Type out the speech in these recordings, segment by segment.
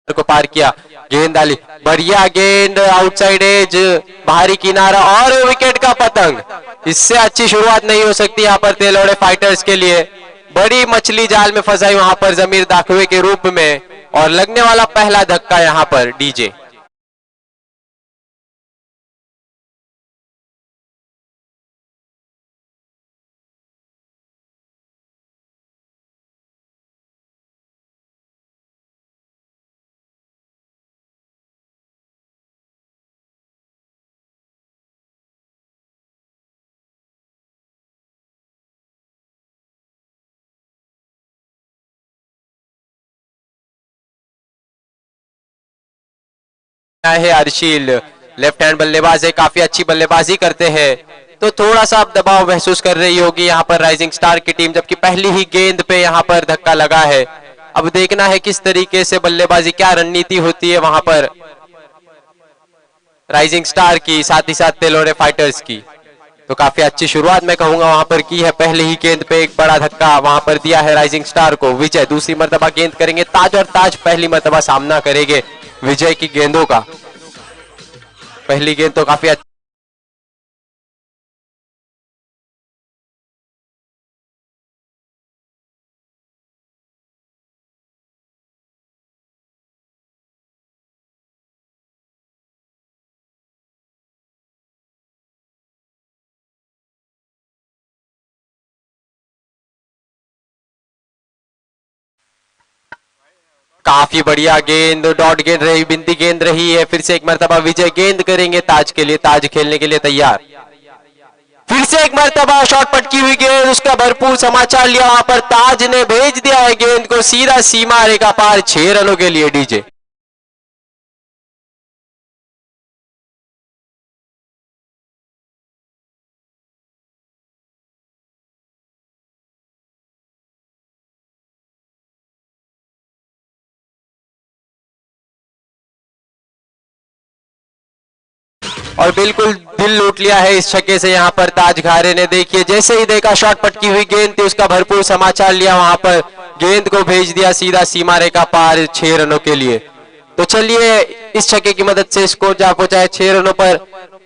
को पार किया, गेंद डाली, बढ़िया गेंद, आउटसाइड एज, बाहरी किनारा और विकेट का पतंग। इससे अच्छी शुरुआत नहीं हो सकती यहाँ पर तेलोड़े फाइटर्स के लिए। बड़ी मछली जाल में फंसाई वहां पर जमीर दाखवे के रूप में, और लगने वाला पहला धक्का यहाँ पर डीजे। है अर्शील, लेफ्ट हैंड बल्लेबाज है, काफी अच्छी बल्लेबाजी करते हैं, तो थोड़ा सा अब दबाव महसूस कर रही होगी यहाँ पर राइजिंग स्टार की टीम, जबकि पहली ही गेंद पे यहाँ पर धक्का लगा है। अब देखना है किस तरीके से बल्लेबाजी, क्या रणनीति होती है वहां पर राइजिंग स्टार की, साथ ही साथ तेलोड़े फाइटर्स की। तो काफी अच्छी शुरुआत मैं कहूंगा वहां पर की है। पहले ही गेंद पे एक बड़ा धक्का वहां पर दिया है राइजिंग स्टार को। विजय दूसरी मर्तबा गेंद करेंगे ताज, और ताज पहली मर्तबा सामना करेंगे विजय की गेंदों का। पहली गेंद तो काफी अच्छी, काफी बढ़िया गेंद, डॉट गेंद रही, बिंदी गेंद रही है। फिर से एक मर्तबा विजय गेंद करेंगे ताज के लिए, ताज खेलने के लिए तैयार। फिर से एक मर्तबा शॉट पटकी हुई गेंद, उसका भरपूर समाचार लिया वहां पर ताज ने, भेज दिया है गेंद को सीधा सीमा रेखा पार 6 रनों के लिए डीजे। और बिल्कुल दिल लूट लिया है इस छक्के से यहाँ पर ताज घारे ने। देखिए जैसे ही देखा शॉट पटकी हुई गेंद थी, उसका भरपूर समाचार लिया वहां पर, गेंद को भेज दिया सीधा सीमा रेखा पार 6 रनों के लिए। तो चलिए इस छक्के की मदद से स्कोर जा पहुंचा है 6 रनों पर,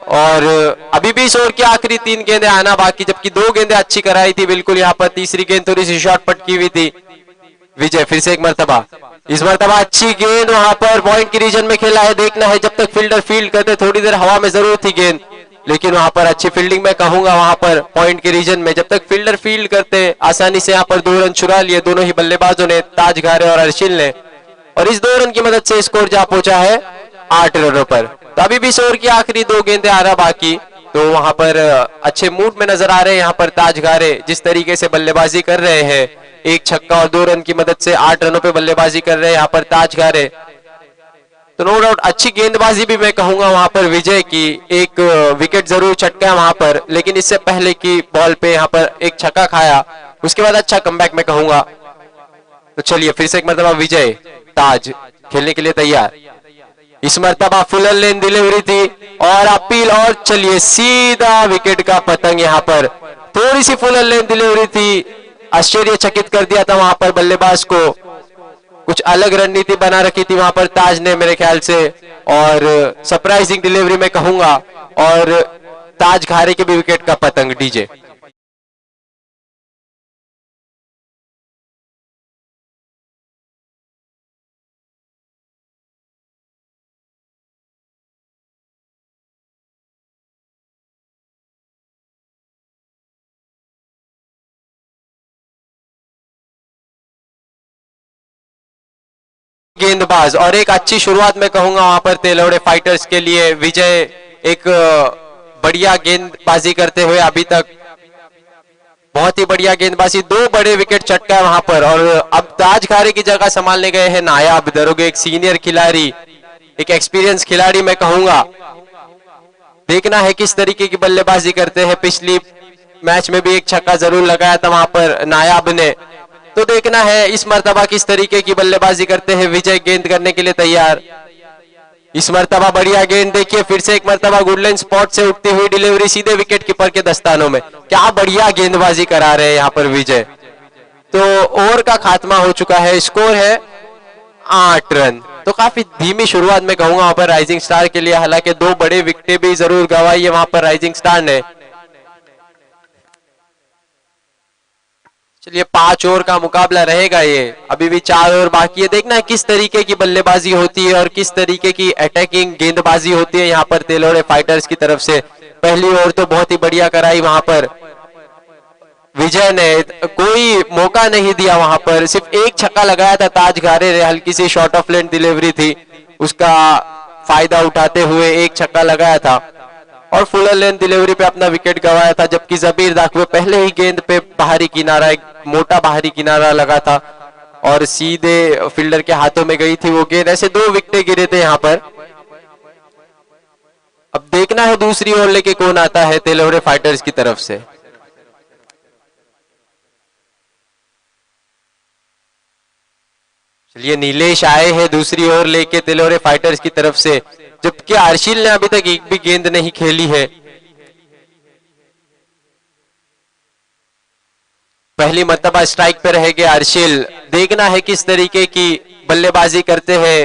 और अभी भी इस ओवर की आखिरी 3 गेंदें आना बाकी, जबकि 2 गेंदें अच्छी कराई थी बिल्कुल यहाँ पर। तीसरी गेंद थोड़ी सी शॉट पटकी हुई थी। विजय फिर से एक मर्तबा, इस मर्तबा अच्छी गेंद वहां पर पॉइंट की रीजन में खेला है। देखना है जब तक फील्डर फील्ड करते, थोड़ी देर हवा में जरूर थी गेंद, लेकिन वहां पर अच्छी फील्डिंग मैं कहूंगा वहां पर पॉइंट के रीजन में। जब तक फील्डर फील्ड करते, आसानी से यहाँ पर 2 रन चुरा लिए दोनों ही बल्लेबाजों ने, ताज घारे और अर्शिल ने, और इस 2 रन की मदद से स्कोर जा पहुंचा है 8 रनों पर। तो अभी भी स्कोर की आखिरी 2 गेंदें आ रहा बाकी, तो वहां पर अच्छे मूड में नजर आ रहे हैं यहाँ पर ताज घारे, जिस तरीके से बल्लेबाजी कर रहे हैं। एक छक्का और 2 रन की मदद से 8 रनों पे बल्लेबाजी कर रहे हैं यहाँ पर ताज घारे। तो नो डाउट अच्छी गेंदबाजी भी मैं कहूंगा वहां पर विजय की। एक विकेट जरूर छटका है वहां पर, लेकिन इससे पहले की बॉल पे यहाँ पर एक छक्का खाया, उसके बाद अच्छा कमबैक मैं कहूंगा। तो चलिए फिर से एक मरतबा विजय, ताज खेलने के लिए तैयार। इस मरतबा फुल लेन डिलीवरी थी और अपील, और चलिए सीधा विकेट का पतंग यहाँ पर। थोड़ी सी फुल लेन डिलीवरी थी, आश्चर्यचकित कर दिया था वहां पर बल्लेबाज को। कुछ अलग रणनीति बना रखी थी वहां पर ताज ने मेरे ख्याल से, और सरप्राइजिंग डिलीवरी में कहूंगा, और ताज घारे के भी विकेट का पतंग डीजे। गेंदबाज और एक अच्छी शुरुआत मैं कहूंगा वहां पर तेलोड़े फाइटर्स के लिए। विजय एक बढ़िया गेंदबाजी करते हुए अभी तक, बहुत ही बढ़िया गेंदबाजी, 2 बड़े विकेट चटका है वहां पर। और अब ताज घारे की जगह संभालने गए हैं नायाब दरोगे, एक सीनियर खिलाड़ी, एक एक्सपीरियंस खिलाड़ी मैं कहूंगा। देखना है किस तरीके की बल्लेबाजी करते हैं। पिछली मैच में भी एक छक्का जरूर लगाया था वहां पर नायाब ने, तो देखना है इस मर्तबा किस तरीके की बल्लेबाजी करते हैं। विजय गेंद करने के लिए तैयार। इस मर्तबा बढ़िया गेंद, देखिए फिर से एक मर्तबा गुडलाइन स्पॉट से उठती हुई डिलीवरी सीधे विकेट कीपर के दस्तानों में। क्या बढ़िया गेंदबाजी करा रहे हैं यहाँ पर विजय। तो ओवर का खात्मा हो चुका है, स्कोर है 8 रन। तो काफी धीमी शुरुआत में कहूंगा वहां पर राइजिंग स्टार के लिए, हालांकि 2 बड़े विकेटें भी जरूर गंवाई है वहां पर राइजिंग स्टार ने। चलिए 5 ओवर का मुकाबला रहेगा ये, अभी भी 4 ओवर बाकी है। देखना है किस तरीके की बल्लेबाजी होती है और किस तरीके की अटैकिंग गेंदबाजी होती है यहाँ पर तेलोड़े फाइटर्स की तरफ से। पहली ओवर तो बहुत ही बढ़िया कराई वहां पर विजय ने, कोई मौका नहीं दिया वहां पर, सिर्फ एक छक्का लगाया था ताज घारे ने, हल्की सी शॉर्ट ऑफ लेंथ डिलीवरी थी, उसका फायदा उठाते हुए एक छक्का लगाया था और फुल लेंथ डिलीवरी पे अपना विकेट गंवाया था। जबकि जबीर दाखवे पहले ही गेंद पे बाहरी किनारा, एक मोटा बाहरी किनारा लगा था और सीधे फील्डर के हाथों में गई थी वो गेंद। ऐसे 2 विकेट गिरे थे यहाँ पर। अब देखना है दूसरी ओवर लेके कौन आता है तेलोड़े फाइटर्स की तरफ से। चलिए नीलेश आए हैं दूसरी ओवर लेके तेलोड़े फाइटर्स की तरफ से, जबकि अर्शिल ने अभी तक एक भी गेंद नहीं खेली है। पहली मर्तबा स्ट्राइक पे रहेंगे अर्शिल। देखना है किस तरीके की बल्लेबाजी करते हैं,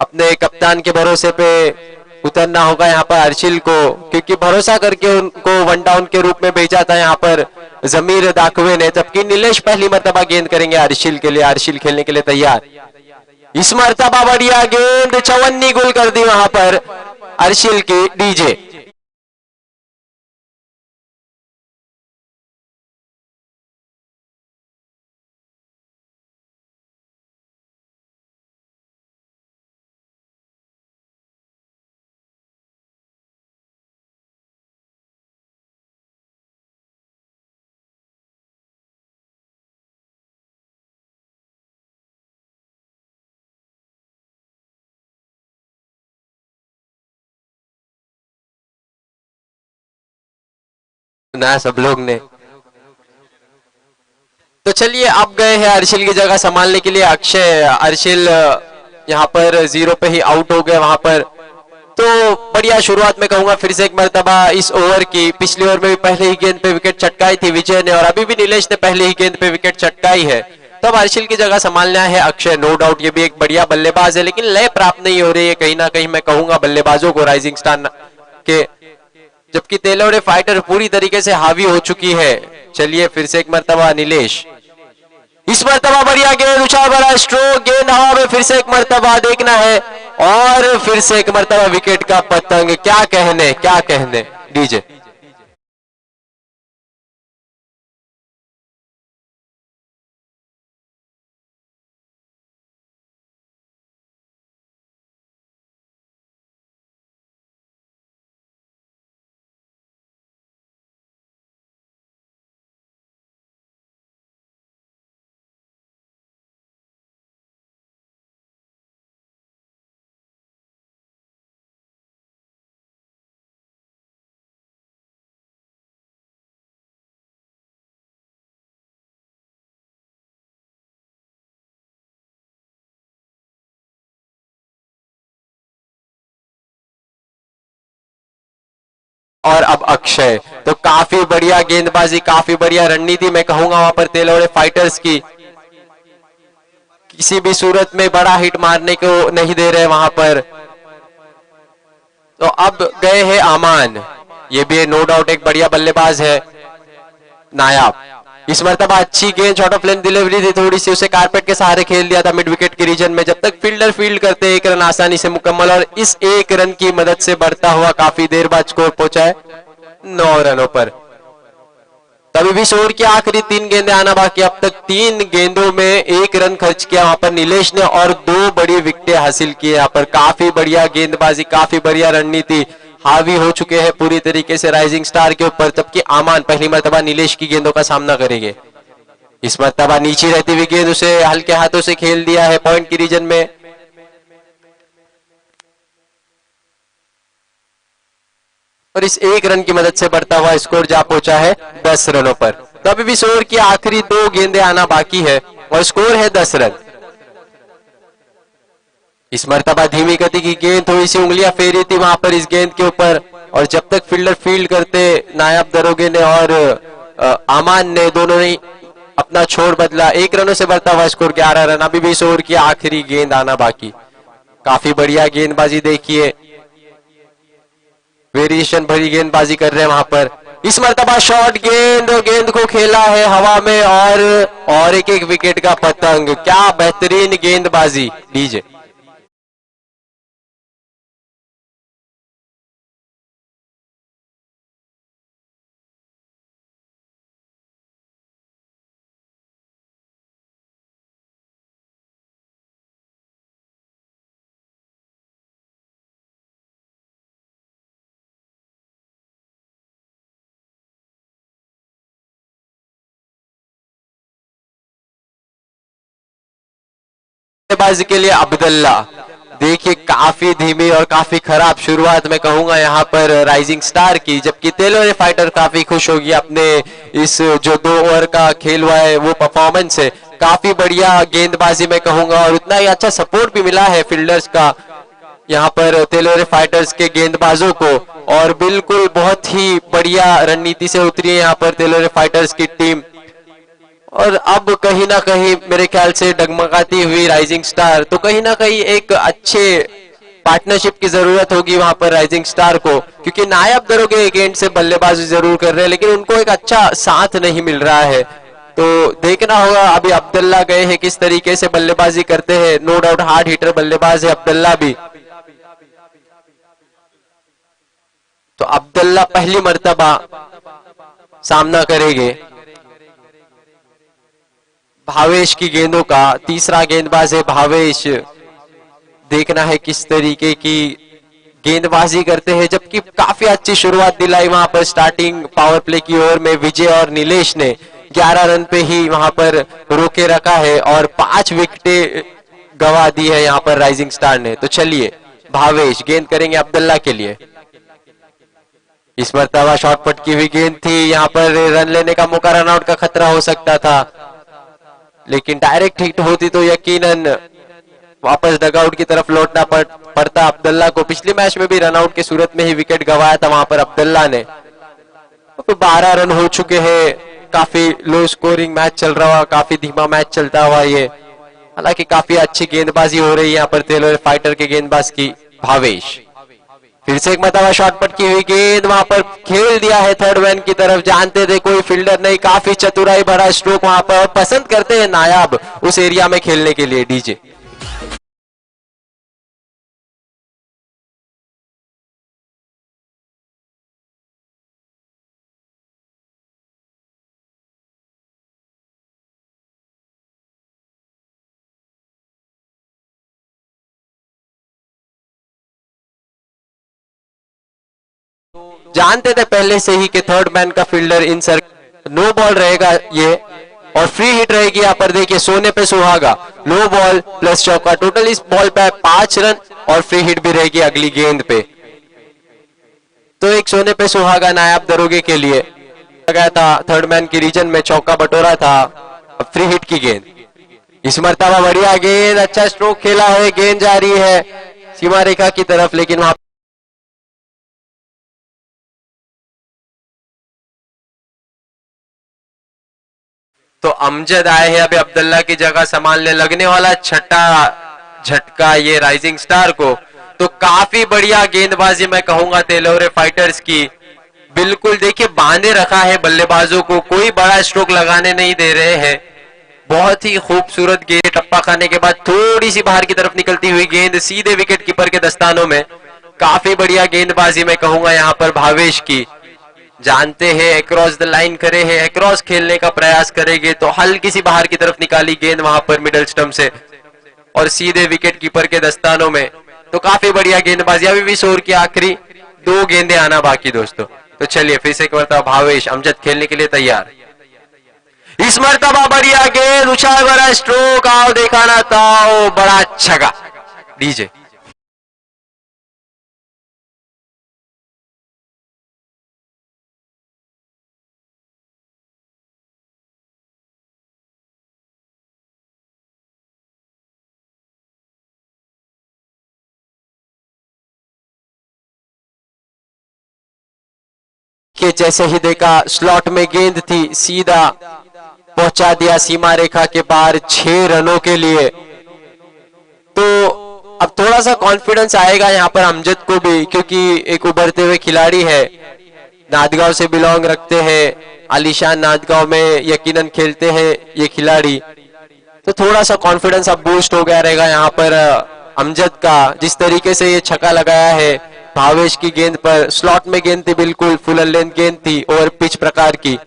अपने कप्तान के भरोसे पे उतरना होगा यहाँ पर अर्शिल को, क्योंकि भरोसा करके उनको 1 डाउन के रूप में भेजा था यहाँ पर जमीर दाखवे ने। जबकि नीलेश पहली मर्तबा गेंद करेंगे अर्शिल के लिए, अर्शिल खेलने के लिए तैयार। इस मर्तबा बढ़िया गेंद, चौवन्नी गोल कर दी वहां पर अर्शिल की डीजे। ना सब लोग ने। तो चलिए अब गए हैं अर्शिल की जगह संभालने के लिए अक्षय। अर्शिल यहाँ पर 0 पे ही आउट हो गए वहां पर। तो बढ़िया शुरुआत में कहूंगा फिर से एक मर्तबा इस ओवर की। पिछली ओवर में भी पहले ही गेंद पे विकेट चटकाई थी विजय ने और अभी भी नीलेश ने पहले ही गेंद पे विकेट चटकाई है। तो अब अर्शिल की जगह संभालना है अक्षय। नो डाउट ये भी एक बढ़िया बल्लेबाज है, लेकिन लय प्राप्त नहीं हो रही है कहीं ना कहीं मैं कहूंगा बल्लेबाजों को राइजिंग स्टार के, जबकि तेलोड़े फाइटर पूरी तरीके से हावी हो चुकी है। चलिए फिर से एक मर्तबा नीलेश, इस मर्तबा बढ़िया गेंद, उछाल भरा स्ट्रोक, गेंद हवा में फिर से एक मर्तबा देखना है और फिर से एक मर्तबा विकेट का पतंग। क्या कहने डीजे। और अब अक्षय, तो काफी बढ़िया गेंदबाजी, काफी बढ़िया रणनीति मैं कहूंगा वहां पर तेलोड़े फाइटर्स की। किसी भी सूरत में बड़ा हिट मारने को नहीं दे रहे वहां पर। तो अब गए हैं आमान, ये भी नो डाउट एक बढ़िया बल्लेबाज है। नायाब, इस मर्तबा अच्छी गेंद, शॉर्ट ऑफ लेंथ डिलीवरी थी, थोड़ी सी उसे कारपेट के सहारे खेल दिया था मिड विकेट के रीजन में। जब तक फील्डर फील्ड करते 1 रन आसानी से मुकम्मल और इस 1 रन की मदद से बढ़ता हुआ काफी देर बाद स्कोर पहुंचा है 9 रनों पर। तभी भी ओवर की आखिरी 3 गेंदें आना बाकी। अब तक 3 गेंदों में 1 रन खर्च किया वहां पर नीलेश ने और 2 बड़ी विकेटें हासिल की। यहाँ पर काफी बढ़िया गेंदबाजी, काफी बढ़िया रणनीति, हावी हो चुके हैं पूरी तरीके से राइजिंग स्टार के ऊपर। जबकि आमान पहली मर्तबा नीलेश की गेंदों का सामना करेंगे। इस मर्तबा नीचे रहती हुई गेंद उसे हल्के हाथों से खेल दिया है पॉइंट की रीजन में। और इस 1 रन की मदद से बढ़ता हुआ स्कोर जा पहुंचा है 10 रनों पर। तो अभी भी ओवर की आखिरी 2 गेंदें आना बाकी है और स्कोर है 10 रन। इस मर्तबा धीमी गति की गेंद, थोड़ी सी उंगलियां फेरी थी वहां पर इस गेंद के ऊपर और जब तक फील्डर फील्ड करते नायाब दरोगे ने और आमान ने, दोनों ने अपना छोर बदला, 1 रनों से बढ़ता हुआ स्कोर 11 रन। अभी 20 ओवर की आखिरी गेंद आना बाकी। काफी बढ़िया गेंदबाजी देखिए, वेरिएशन भरी गेंदबाजी कर रहे हैं वहां पर। इस मर्तबा शॉट गेंद, गेंद को खेला है हवा में और एक एक विकेट का पतंग। क्या बेहतरीन गेंदबाजी डीजे। बल्लेबाजी के लिए अब्दुल्ला, देखिए काफी धीमी और काफी खराब शुरुआत मैं कहूंगा यहाँ पर राइजिंग स्टार की, जबकि तेलोरे फाइटर काफी खुश होगी अपने इस जो 2 ओवर का खेल हुआ है वो परफॉर्मेंस से। काफी बढ़िया गेंदबाजी मैं कहूंगा और उतना ही अच्छा सपोर्ट भी मिला है फील्डर्स का यहाँ पर तेलोरे फाइटर्स के गेंदबाजों को, और बिल्कुल बहुत ही बढ़िया रणनीति से उतरी है यहाँ पर तेलोरे फाइटर्स की टीम। और अब कहीं ना कहीं मेरे ख्याल से डगमगाती हुई राइजिंग स्टार, तो कहीं ना कहीं एक अच्छे पार्टनरशिप की जरूरत होगी वहां पर राइजिंग स्टार को, क्योंकि नायब दरोगे एक एंड से बल्लेबाजी जरूर कर रहे हैं लेकिन उनको एक अच्छा साथ नहीं मिल रहा है। तो देखना होगा अभी अब्दुल्ला गए हैं किस तरीके से बल्लेबाजी करते हैं। नो डाउट हार्ड हिटर बल्लेबाज है अब्दुल्ला भी। तो अब्दुल्ला पहली मर्तबा सामना करेंगे भावेश की गेंदों का। तीसरा गेंदबाज है भावेश, देखना है किस तरीके की गेंदबाजी करते हैं, जबकि काफी अच्छी शुरुआत दिलाई वहां पर स्टार्टिंग पावर प्ले की ओवर में विजय और नीलेश ने 11 रन पे ही वहां पर रोके रखा है और 5 विकेटें गवा दी है यहाँ पर राइजिंग स्टार ने। तो चलिए भावेश गेंद करेंगे अब्दुल्ला के लिए। इस मरतबा शॉर्ट पट की हुई गेंद थी, यहाँ पर रन लेने का मौका, रन आउट का खतरा हो सकता था, लेकिन डायरेक्ट हिट होती तो यकीनन वापस डगआउट की तरफ लौटना पड़ता अब्दुल्ला को। पिछले मैच में भी रनआउट की सूरत में ही विकेट गंवाया था वहां पर अब्दुल्ला ने। तो 12 रन हो चुके हैं, काफी लो स्कोरिंग मैच चल रहा हुआ, काफी धीमा मैच चलता हुआ ये। हालांकि काफी अच्छी गेंदबाजी हो रही है यहाँ पर तेलोरे फाइटर के गेंदबाज की। भावेश फिर से एक मरतबा शॉट पट की हुई गेंद, वहां पर खेल दिया है थर्ड मैन की तरफ। जानते थे कोई फील्डर नहीं, काफी चतुराई भरा स्ट्रोक वहां पर, पसंद करते हैं नायाब उस एरिया में खेलने के लिए डीजे। जानते थे पहले से ही कि थर्ड मैन का फील्डर इन सर नो बॉल रहेगा ये, और फ्री हिट रहेगी यहाँ पर। देखिए सोने पे सुहागा, नो बॉल प्लस चौका, टोटल इस बॉल पे 5 रन और फ्री हिट भी रहेगी अगली गेंद पे। तो एक सोने पे सुहागा नायाब दरोगे के लिए लगाया था, थर्ड मैन की रीजन में चौका बटोरा था, फ्री हिट की गेंद। इस मरतबा बढ़िया गेंद, अच्छा स्ट्रोक खेला है, गेंद जा रही है सीमा रेखा की तरफ, लेकिन वहां तो अमजद आए हैं अभी अब्दुल्ला की जगह संभालने। लगने वाला छठा झटका ये राइजिंग स्टार को। तो काफी बढ़िया गेंदबाजी मैं कहूंगा तेलोरे फाइटर्स की। बिल्कुल देखिए बांधे रखा है बल्लेबाजों को, कोई बड़ा स्ट्रोक लगाने नहीं दे रहे हैं। बहुत ही खूबसूरत गेंद, टप्पा खाने के बाद थोड़ी सी बाहर की तरफ निकलती हुई गेंद सीधे विकेट कीपर के दस्तानों में। काफी बढ़िया गेंदबाजी मैं कहूंगा यहाँ पर भावेश की। जानते हैं अक्रॉस द लाइन करे हैं, अक्रॉस खेलने का प्रयास करेंगे तो हल्की सी बाहर की तरफ निकाली गेंद वहां पर मिडल स्टंप से और सीधे विकेट कीपर के दस्तानों में। तो काफी बढ़िया गेंदबाजी। अभी 20 ओवर की आखिरी 2 गेंदें आना बाकी दोस्तों। तो चलिए फिर से एक मरतबा भावेश, अमजद खेलने के लिए तैयार। इस मरतबा बढ़िया गेंद, उछाल भरा स्ट्रोक, आओ दिखाना था, ओ बड़ा छक्का डीजे। कि जैसे ही देखा स्लॉट में गेंद थी, सीधा पहुंचा दिया सीमा रेखा के पार 6 रनों के लिए। तो अब थोड़ा सा कॉन्फिडेंस आएगा यहाँ पर अमजद को भी, क्योंकि एक उभरते हुए खिलाड़ी है, नांदगांव से बिलोंग रखते हैं, आलीशान नांदगांव में यकीनन खेलते हैं ये खिलाड़ी। तो थोड़ा सा कॉन्फिडेंस अब बूस्ट हो गया रहेगा यहाँ पर अमजद का। जिस तरीके से ये छक्का लगाया है भावेश की गेंद पर, स्लॉट में गेंद थी, बिल्कुल फुल लेंथ गेंद थी, ओवर पिच प्रकार की,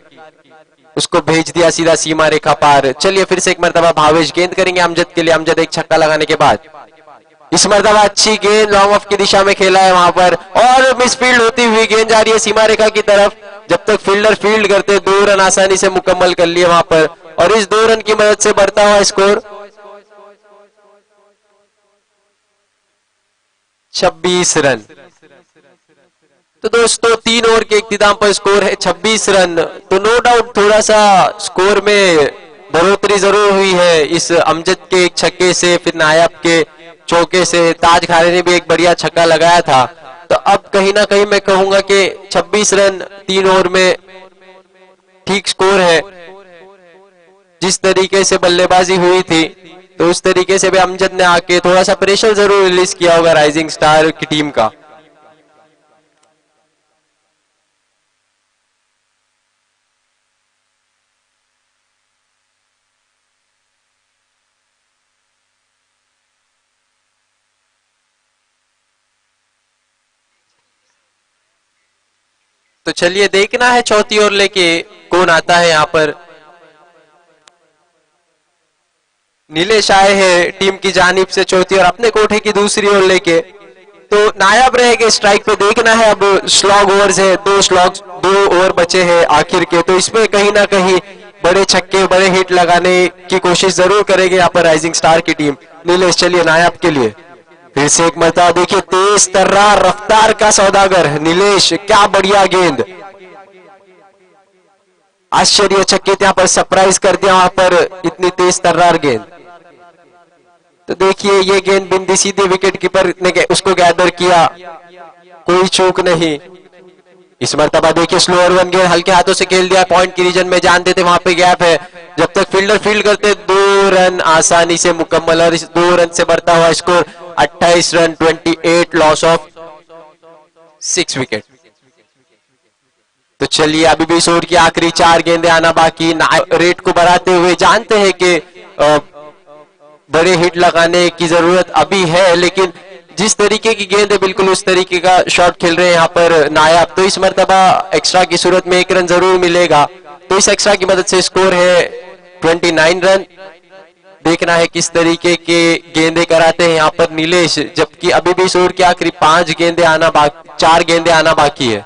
उसको भेज दिया सीधा सीमा रेखा पार। चलिए फिर से एक मरतबा भावेश गेंद करेंगे अमजद के लिए। अमजद एक छक्का लगाने के बाद इस मरतबा अच्छी गेंद लॉन्ग ऑफ की दिशा में खेला है वहां पर, और मिसफील्ड होती हुई गेंद जा रही है सीमा रेखा की तरफ। जब तक फील्डर फील्ड करते 2 रन आसानी से मुकम्मल कर लिए वहां पर, और इस 2 रन की मदद से बढ़ता हुआ स्कोर 26 रन। तो दोस्तों 3 ओवर के इख्तिताम पर स्कोर है 26 रन। तो नो डाउट थोड़ा सा स्कोर में बढ़ोतरी जरूर हुई है इस अमजद के एक छक्के से, फिर नायाब के चौके से। ताज खारे ने भी एक बढ़िया छक्का लगाया था। तो अब कहीं ना कहीं मैं कहूंगा कि 26 रन 3 ओवर में ठीक स्कोर है। जिस तरीके से बल्लेबाजी हुई थी तो उस तरीके से भी अमजद ने आके थोड़ा सा प्रेशर जरूर रिलीज किया होगा राइजिंग स्टार की टीम का। तो चलिए देखना है चौथी ओवर लेके कौन आता है यहाँ पर। नीलेश आए हैं टीम की जानिब से चौथी ओवर अपने कोठे की दूसरी ओर लेके। तो नायाब रहेंगे स्ट्राइक पे। देखना है अब स्लॉग ओवर है, 2 ओवर बचे हैं आखिर के, तो इसमें कहीं ना कहीं बड़े छक्के बड़े हिट लगाने की कोशिश जरूर करेगी यहाँ पर राइजिंग स्टार की टीम। नीलेश चलिए नायाब के लिए फिर से एक मरतबा देखिए, तेज तर्रार रफ्तार का सौदागर नीलेश, क्या बढ़िया गेंद, आश्चर्यचकित यहाँ पर सरप्राइज कर दिया वहां पर इतनी तेज तर्रार गेंद। तो देखिए ये गेंद बिंदी सीधी विकेट कीपर ने उसको गैदर किया, कोई चूक नहीं। इस मरतबा देखिए स्लोअर वन गेंद हल्के हाथों से खेल दिया, पॉइंट की रीजन में जानते थे वहां पे गैप है। जब तक फील्डर फील्ड करते 2 रन आसानी से मुकम्मल, और इस 2 रन से बढ़ता हुआ score 28 run 28 loss of 6 wicket. तो चलिए अभी भी इस ओवर की आखिरी 4 गेंदें आना बाकी। रेट को बढ़ाते हुए जानते हैं कि बड़े हिट लगाने की जरूरत अभी है, लेकिन जिस तरीके की गेंद है बिल्कुल उस तरीके का शॉट खेल रहे हैं यहाँ पर नायाब। तो इस मरतबा एक्स्ट्रा की सूरत में 1 रन जरूर मिलेगा। तो इस एक्स्ट्रा की मदद से स्कोर है 29 रन। देखना है किस तरीके के गेंदे कराते हैं यहाँ पर नीलेश, जबकि अभी भी इस ओवर की आखिरी 4 गेंदें आना बाकी है।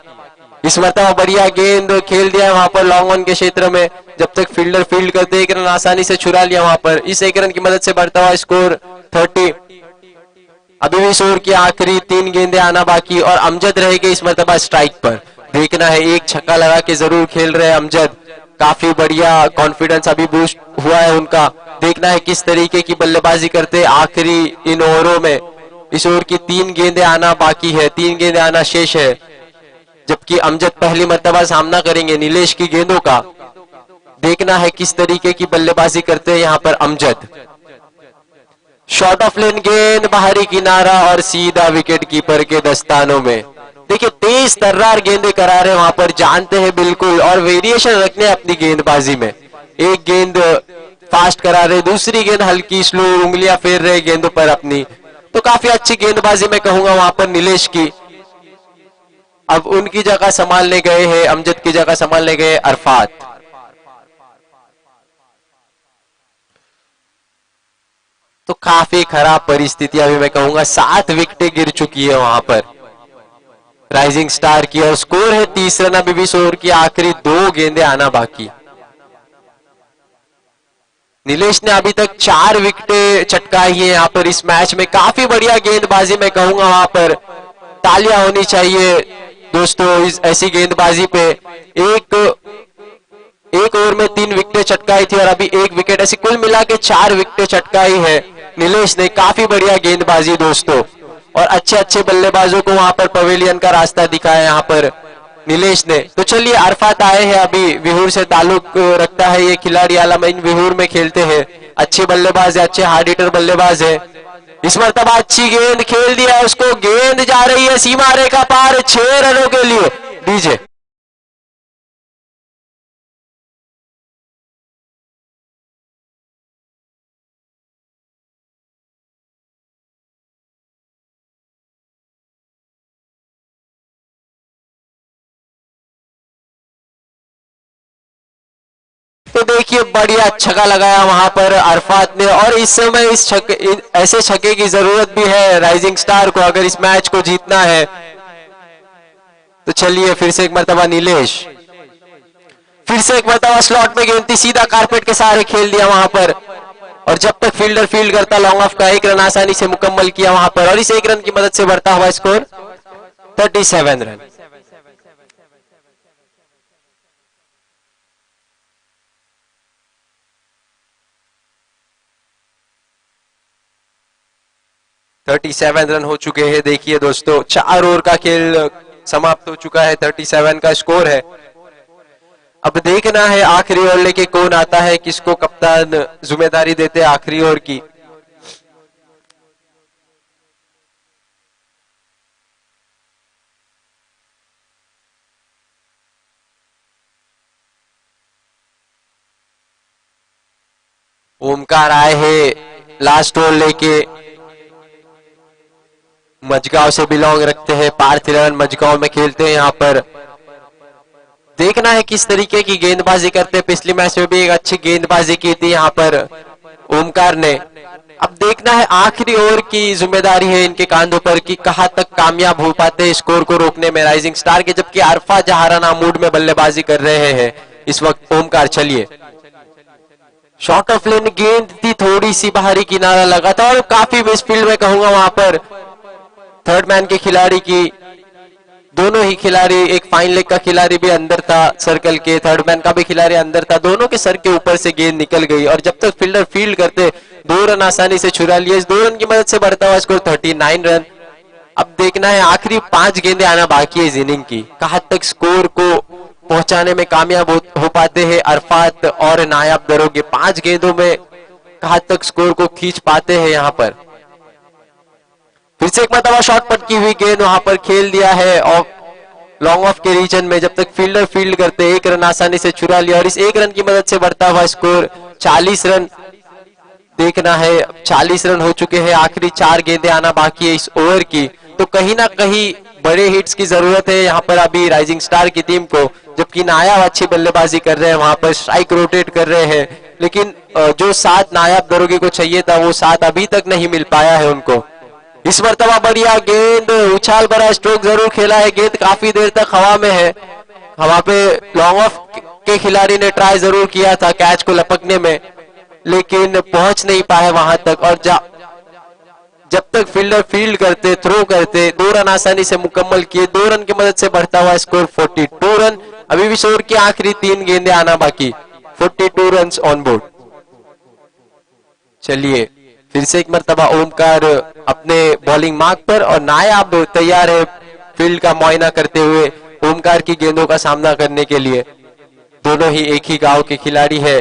इस मरतबा बढ़िया गेंद खेल दिया वहां पर लॉन्ग ऑन के क्षेत्र में। जब तक फील्डर फील्ड करते 1 रन आसानी से छुड़ा लिया वहां पर। इस 1 रन की मदद से बढ़ता हुआ स्कोर 30। अभी भी इस ओवर की आखिरी 3 गेंदें आना बाकी, और अमजद रहेंगे इस मरतबा स्ट्राइक पर। देखना है, एक छक्का लगा के जरूर खेल रहे हैं अमजद, काफी बढ़िया कॉन्फिडेंस अभी बूस्ट हुआ है उनका। देखना है किस तरीके की बल्लेबाजी करते आखिरी इन ओवरों में। इस ओवर की 3 गेंदें आना बाकी है, 3 गेंदें आना शेष है, जबकि अमजद पहली मर्तबा सामना करेंगे नीलेश की गेंदों का। देखना है किस तरीके की बल्लेबाजी करते हैं यहाँ पर अमजद। शॉर्ट ऑफ लेन गेंद बाहरी किनारा और सीधा विकेट कीपर के दस्तानों में। देखिए तेज तर्रार गेंदें करा रहे वहां पर, जानते हैं बिल्कुल, और वेरिएशन रखने अपनी गेंदबाजी में। एक गेंद फास्ट करा रहे, दूसरी गेंद हल्की स्लो, उंगलियां फेर रहे गेंदों पर अपनी। तो काफी अच्छी गेंदबाजी मैं कहूंगा वहां पर नीलेश की। अब उनकी जगह संभालने गए हैं, अमजद की जगह संभालने गए अरफात। तो काफी खराब परिस्थिति अभी मैं कहूंगा, 7 विकेटें गिर चुकी है वहां पर राइजिंग स्टार की, और स्कोर है 30 रन। अभी भी इस ओवर की आखिरी 2 गेंदें आना बाकी। नीलेश ने अभी तक 4 विकेटें चटकाई है यहाँ पर इस मैच में। काफी बढ़िया गेंदबाजी मैं कहूंगा वहां पर, तालियां होनी चाहिए दोस्तों इस ऐसी गेंदबाजी पे। एक ओवर में 3 विकेटें चटकाई थी और अभी 1 विकेट, ऐसी कुल मिला के 4 विकेटें चटकाई है नीलेश ने। काफी बढ़िया गेंदबाजी दोस्तों, और अच्छे अच्छे बल्लेबाजों को वहां पर पवेलियन का रास्ता दिखाया यहाँ पर नीलेश ने। तो चलिए अरफात आए हैं, अभी विहूर से ताल्लुक रखता है ये खिलाड़ी, आलमइन विहूर में खेलते हैं, अच्छे बल्लेबाज है, अच्छे हार्ड हिटर बल्लेबाज है। इस मरतबा अच्छी गेंद खेल दिया उसको, गेंद जा रही है सीमा रेखा पार 6 रनों के लिए। डीजे तो देखिए बढ़िया छक्का लगाया वहां पर अरफात ने, और इस समय इस छक्के, ऐसे छक्के की जरूरत भी है राइजिंग स्टार को अगर इस मैच को जीतना है। तो चलिए फिर से एक मरतबा नीलेश, फिर से एक मरतबा स्लॉट में गेंद थी, सीधा कारपेट के सहारे खेल दिया वहां पर, और जब तक फील्डर फील्ड करता लॉन्ग ऑफ का 1 रन आसानी से मुकम्मल किया वहां पर, और इस 1 रन की मदद से बढ़ता हुआ स्कोर 37 रन। रन हो चुके हैं। देखिए दोस्तों 4 ओवर का खेल समाप्त हो चुका है, 37 का स्कोर है। अब देखना है आखिरी ओवर लेके कौन आता है, किसको कप्तान जिम्मेदारी देते हैं आखिरी ओवर की। ओमकार आए हैं लास्ट ओवर लेके, मजगांव से बिलोंग रखते हैं, पार्थ 11 मजगांव में खेलते हैं। यहाँ पर देखना है किस तरीके की गेंदबाजी करते हैं, पिछली मैच में भी एक अच्छी गेंदबाजी की थी यहाँ पर ओमकार ने। अब देखना है आखिरी ओवर की जिम्मेदारी है इनके कांधों पर कि कहां तक कामयाब हो पाते हैं स्कोर को रोकने में राइजिंग स्टार के, जबकि अरफा जहाराना मूड में बल्लेबाजी कर रहे हैं इस वक्त ओमकार। चलिए शॉर्ट ऑफ लेन गेंद थी, थोड़ी सी बाहरी किनारा लगा था, और काफी मिसफील्ड में कहूंगा वहां पर थर्ड मैन के खिलाड़ी की, दोनों ही खिलाड़ी, एक फाइन लेग का खिलाड़ी भी अंदर था सर्कल के, थर्ड मैन का भी खिलाड़ी अंदर था, दोनों के सर के ऊपर से गेंद निकल गई, और जब तक फील्डर फील्ड करते 2 रन आसानी से छुड़ा लिए। इस 2 रन की मदद से बढ़ता हुआ स्कोर 39 रन। अब देखना है आखिरी 5 गेंदें आना बाकी है इस इनिंग की, कहां तक स्कोर को पहुंचाने में कामयाब हो पाते हैं अरफात और नायाब दरोगे। 5 गेंदों में कहां तक स्कोर को खींच पाते हैं यहाँ पर। फिर से एक मरतबा शॉट पट की हुई गेंद वहां पर खेल दिया है ऑफ लॉन्ग ऑफ के रीजन में, जब तक फील्डर फील्ड करते 1 रन आसानी से छुड़ा लिया, और इस 1 रन की मदद से बढ़ता हुआ स्कोर 40 रन। देखना है 40 रन हो चुके हैं, आखिरी 4 गेंदें आना बाकी है इस ओवर की। तो कहीं ना कहीं बड़े हिट्स की जरूरत है यहाँ पर अभी राइजिंग स्टार की टीम को, जबकि नायाब अच्छी बल्लेबाजी कर रहे हैं, वहां पर स्ट्राइक रोटेट कर रहे हैं, लेकिन जो साथ नायाब दरोगे को चाहिए था वो साथ अभी तक नहीं मिल पाया है उनको। इस मरतबा बढ़िया गेंद, उछाल भरा स्ट्रोक जरूर खेला है, गेंद काफी देर तक हवा में है, हवा पे लॉन्ग ऑफ के खिलाड़ी ने ट्राई जरूर किया था कैच को लपकने में, लेकिन पहुंच नहीं पाए वहां तक, और जब तक फील्डर फील्ड करते थ्रो करते 2 रन आसानी से मुकम्मल किए। 2 रन की मदद से बढ़ता हुआ स्कोर 42 रन। अभी भी ओवर की आखिरी 3 गेंदें आना बाकी, 42 रन ऑन बोर्ड। चलिए फिर से एक मरतबा ओमकार अपने बॉलिंग मार्क पर, और नायाब तैयार है फील्ड का मुआयना करते हुए ओमकार की गेंदों का सामना करने के लिए। दोनों ही एक ही गांव के खिलाड़ी है,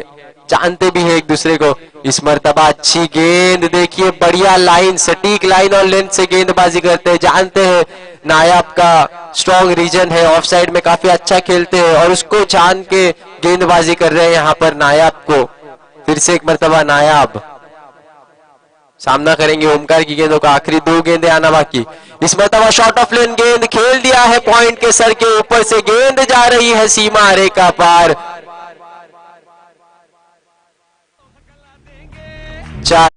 जानते भी है एक दूसरे को। इस मरतबा अच्छी गेंद, देखिए बढ़िया लाइन, सटीक लाइन और लेंथ से गेंदबाजी करते हैं, जानते हैं नायाब का स्ट्रॉन्ग रीजन है, ऑफ साइड में काफी अच्छा खेलते हैं, और उसको जान के गेंदबाजी कर रहे हैं यहाँ पर नायाब को। फिर से एक मरतबा नायाब सामना करेंगे ओमकार की गेंदों का, आखिरी 2 गेंदें आना बाकी। इस मरतबा शॉर्ट ऑफ लेन गेंद खेल दिया है, पॉइंट के सर के ऊपर से गेंद जा रही है सीमा रेखा पार। 4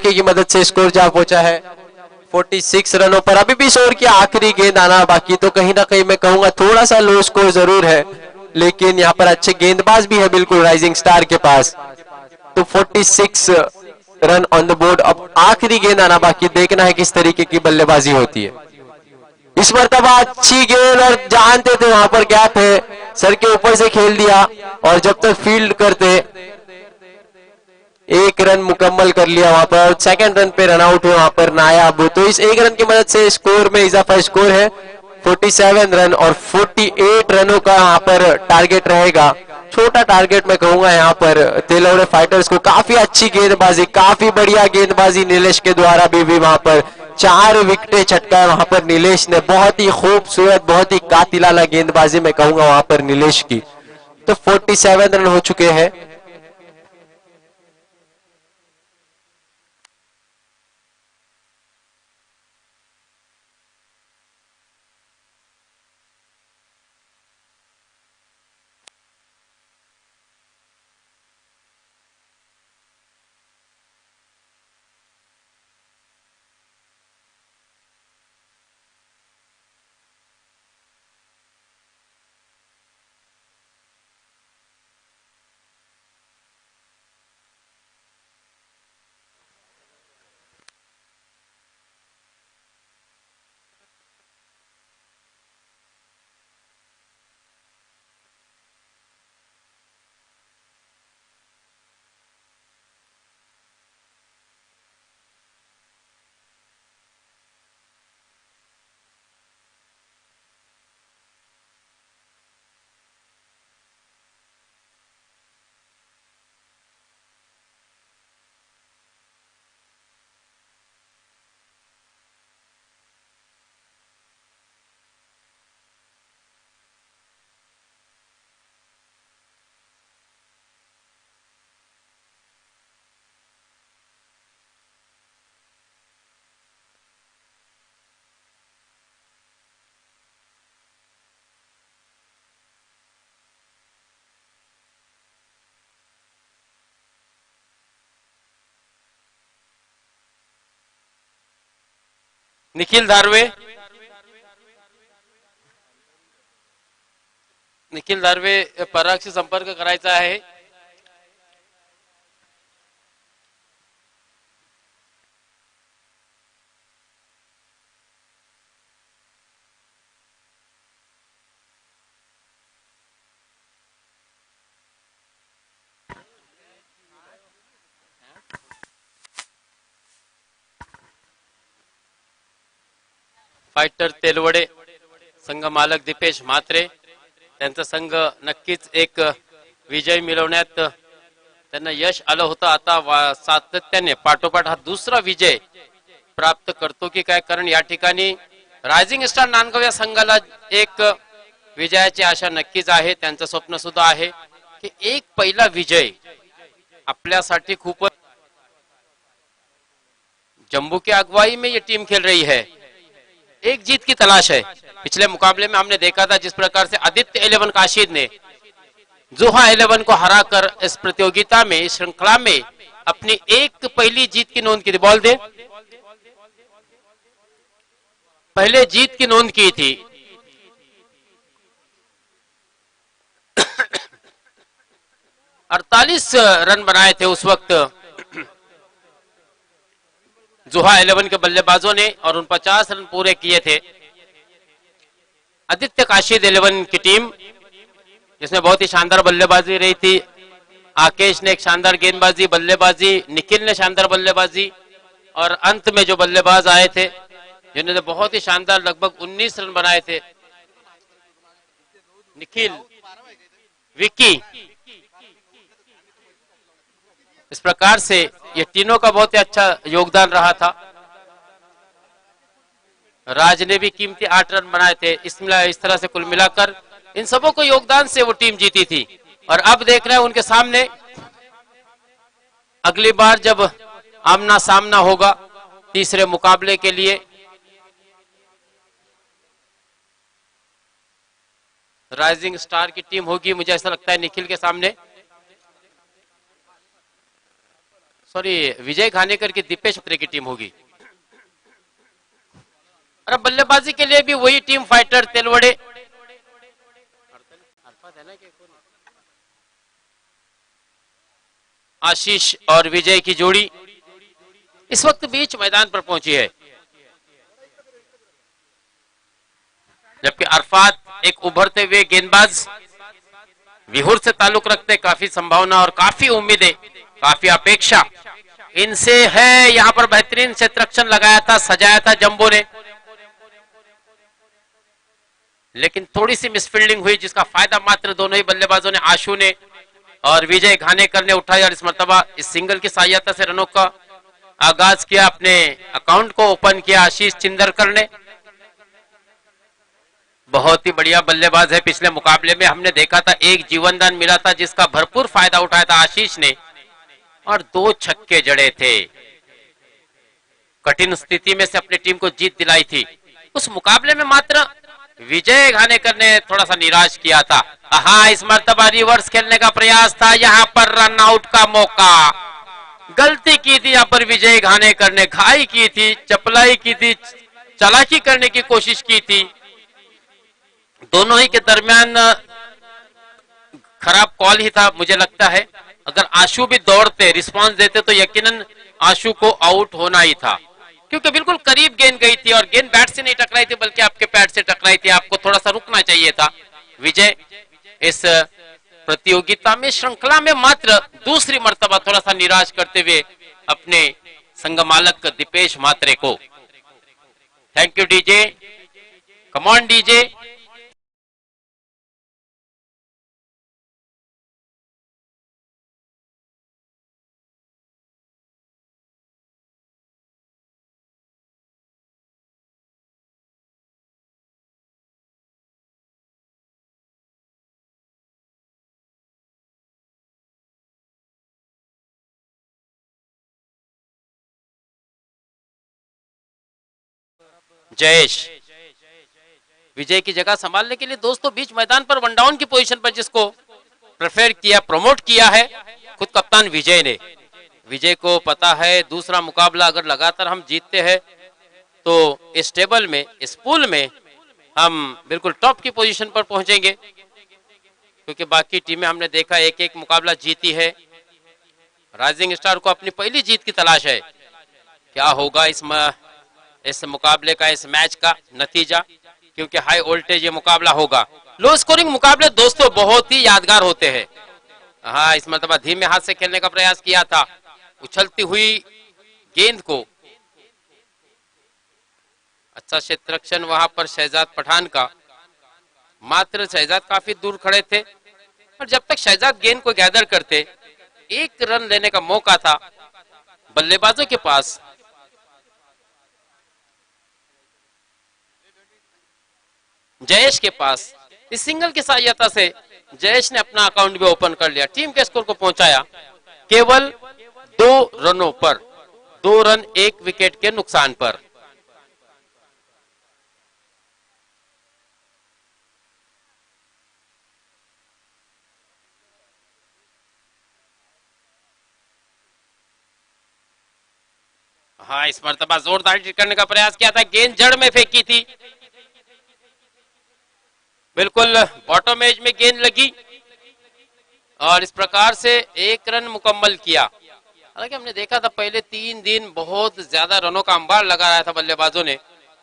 की मदद से स्कोर जा पहुंचा है 46 रनों पर। अभी भी ओवर की आखिरी गेंद आना बाकी, तो कहीं ना कहीं मैं कहूंगा थोड़ा सा लो स्कोर जरूर है, लेकिन यहाँ पर अच्छे गेंदबाज भी है बिल्कुल राइजिंग स्टार के पास। तो 46 रन ऑन द बोर्ड। अब आखिरी गेंद आना बाकी, देखना है किस तरीके की बल्लेबाजी होती है। इस मरतबा अच्छी गेंद, और जानते थे वहां पर गैप है, सर के ऊपर से खेल दिया और जब तक फील्ड करते 1 रन मुकम्मल कर लिया वहां पर और सेकंड रन पे रन आउट है वहां पर नायाब। तो इस 1 रन की मदद से स्कोर में इजाफा, स्कोर है 47 रन और 48 रनों का यहाँ पर टारगेट रहेगा। छोटा टारगेट मैं कहूंगा यहाँ पर तेलौड़े फाइटर्स को। काफी अच्छी गेंदबाजी, काफी बढ़िया गेंदबाजी नीलेश के द्वारा भी वहां पर 4 विकेटें चटकाए वहां पर नीलेश ने। बहुत ही खूबसूरत, बहुत ही कातिलाना गेंदबाजी मैं कहूंगा वहां पर नीलेश की। तो 47 रन हो चुके हैं। निखिल धारवे, निखिल धारवे परागशी संपर्क करायचा आहे। फायटर तेलवडे संघ मालक दीपेश म्हात्रे, त्यांचा संघ नक्कीच एक विजय मिळवण्यात त्यांना यश आलं होतं। आता सातत्याने पाठोपाठ हा दुसरा विजय प्राप्त करतो की काय, कारण या ठिकाणी रायझिंग स्टार नांदगाव या संघाला एक विजयाची आशा नक्कीच आहे। त्यांचं स्वप्न सुद्धा आहे की एक पहिला विजय आपल्यासाठी खूप। जम्मू की अगुवाई में ये टीम खेल रही है, एक जीत की तलाश है। पिछले मुकाबले में हमने देखा था जिस प्रकार से आदित्य 11 काशीद ने जोहा 11 को हराकर इस प्रतियोगिता में, इस श्रृंखला में अपनी एक पहली जीत की नोंद की थी। बॉल दे, पहले जीत की नोंद की थी। अड़तालीस रन बनाए थे उस वक्त जोहा 11 के बल्लेबाजों ने और उन 50 रन पूरे किए थे। आदित्य काशीद 11 की टीम जिसमें बहुत ही शानदार बल्लेबाजी रही थी। आकेश ने एक शानदार गेंदबाजी, बल्लेबाजी, निखिल ने शानदार बल्लेबाजी और अंत में जो बल्लेबाज आए थे जिन्होंने बहुत ही शानदार लगभग 19 रन बनाए थे, निखिल, विक्की। इस प्रकार से ये तीनों का बहुत ही अच्छा योगदान रहा था। राज ने भी कीमती 8 रन बनाए थे। इस तरह से कुल मिलाकर इन सबों को योगदान से वो टीम जीती थी। और अब देख रहे हैं उनके सामने अगली बार जब आमना सामना होगा तीसरे मुकाबले के लिए, राइजिंग स्टार की टीम होगी, मुझे ऐसा लगता है निखिल के सामने, सॉरी विजय खानेकर की दीपेश उतरे की टीम होगी। और बल्लेबाजी के लिए भी वही टीम, फाइटर तेलवड़े, आशीष और विजय की जोड़ी इस वक्त बीच मैदान पर पहुंची है। जबकि अरफात एक उभरते हुए गेंदबाज विहुर से ताल्लुक रखते, काफी संभावना और काफी उम्मीदें, काफी अपेक्षा इनसे है। यहां पर बेहतरीन क्षेत्ररक्षण लगाया था, सजाया था जंबो ने, लेकिन थोड़ी सी मिसफील्डिंग हुई जिसका फायदा मात्र दोनों ही बल्लेबाजों ने, आशु ने और विजय घानेकर ने उठाया और इस मर्तबा इस सिंगल की सहायता से रनों का आगाज किया, अपने अकाउंट को ओपन किया आशीष चिंदरकर ने। बहुत ही बढ़िया बल्लेबाज है। पिछले मुकाबले में हमने देखा था एक जीवनदान मिला था जिसका भरपूर फायदा उठाया था आशीष ने और 2 छक्के जड़े थे। कठिन स्थिति में से अपनी टीम को जीत दिलाई थी। उस मुकाबले में मात्र विजय घानेकर ने थोड़ा सा निराश किया था। हाँ, इस मर्तबा रिवर्स खेलने का प्रयास था, यहां पर रन आउट का मौका। गलती की थी यहां पर विजय घानेकर ने, घाई की थी, चपलाई की थी, चालाकी करने की कोशिश की थी। दोनों ही के दरमियान खराब कॉल ही था मुझे लगता है। अगर आशु भी दौड़ते, रिस्पांस देते तो यकीनन आशु को आउट होना ही था, क्योंकि बिल्कुल करीब गेंद गई थी और गेंद बैट से नहीं टकराई थी बल्कि आपके पैड से टकराई थी। आपको थोड़ा सा रुकना चाहिए था। विजय इस प्रतियोगिता में, श्रृंखला में मात्र दूसरी मर्तबा थोड़ा सा निराश करते हुए अपने संगमालक दीपेश मात्रे को। Thank you DJ, come on DJ. Jayesh Vijay की जगह संभालने के लिए दोस्तों बीच मैदान पर वन डाउन की पोजीशन पर जिसको प्रेफर किया, प्रमोट किया है, खुद कप्तान विजय ने। विजय को पता है दूसरा मुकाबला अगर लगातार हम जीतते हैं तो इस टेबल में, इस पूल में हम बिल्कुल टॉप की पोजीशन पर पहुंचेंगे, क्योंकि बाकी टीमें हमने देखा एक एक मुकाबला जीती है। राइजिंग स्टार को अपनी पहली जीत की तलाश है। क्या होगा इस मुकाबले का, इस मैच का नतीजा, क्योंकि हाई वोल्टेज ये मुकाबला होगा। लो स्कोरिंग मुकाबले दोस्तों बहुत ही यादगार होते हैं। हाँ, इस मर्तबा धीमे हाथ से खेलने का प्रयास किया था, उछलती हुई गेंद को। अच्छा क्षेत्ररक्षण वहां पर शहजाद पठान का, मात्र शहजाद काफी दूर खड़े थे और जब तक शहजाद गेंद को गैदर करते, 1 रन लेने का मौका था बल्लेबाजों के पास। जयेश के पास इस सिंगल की सहायता से जयेश ने अपना अकाउंट भी ओपन कर लिया, टीम के स्कोर को पहुंचाया केवल 2 रनों पर, 2 रन 1 विकेट के नुकसान पर। हाँ, इस मर्तबा जोरदार हिट करने का प्रयास किया था, गेंद जड़ में फेंकी थी, बिल्कुल बॉटम एज में गेंद लगी और इस प्रकार से 1 रन मुकम्मल किया। हालांकि हमने देखा था पहले 3 दिन बहुत ज्यादा रनों का अंबार लगा रहा था बल्लेबाजों ने,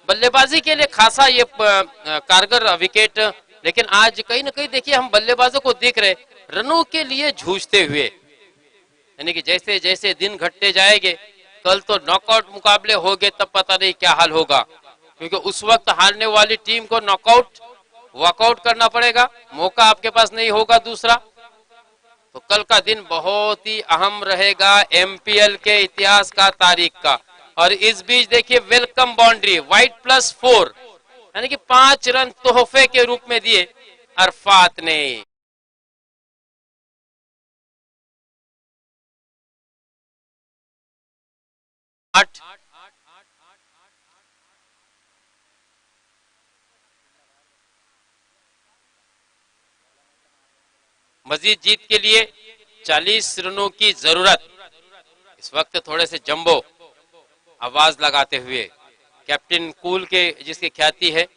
बल्लेबाजी के लिए खासा ये कारगर विकेट, लेकिन आज कहीं ना कहीं देखिए हम बल्लेबाजों को देख रहे रनों के लिए जूझते हुए, यानी कि जैसे जैसे दिन घटते जाएंगे, कल तो नॉकआउट मुकाबले होंगे, तब पता नहीं क्या हाल होगा, क्योंकि उस वक्त हारने वाली टीम को नॉकआउट वॉकआउट करना पड़ेगा, मौका आपके पास नहीं होगा दूसरा। तो कल का दिन बहुत ही अहम रहेगा एमपीएल के इतिहास का, तारीख का। और इस बीच देखिए वेलकम बाउंड्री वाइट +4, यानी कि 5 रन तोहफे के रूप में दिए अरफात ने। मजीद जीत के लिए 40 रनों की जरूरत। इस वक्त थोड़े से जंबो आवाज लगाते हुए कैप्टन कूल के, जिसकी ख्याति है,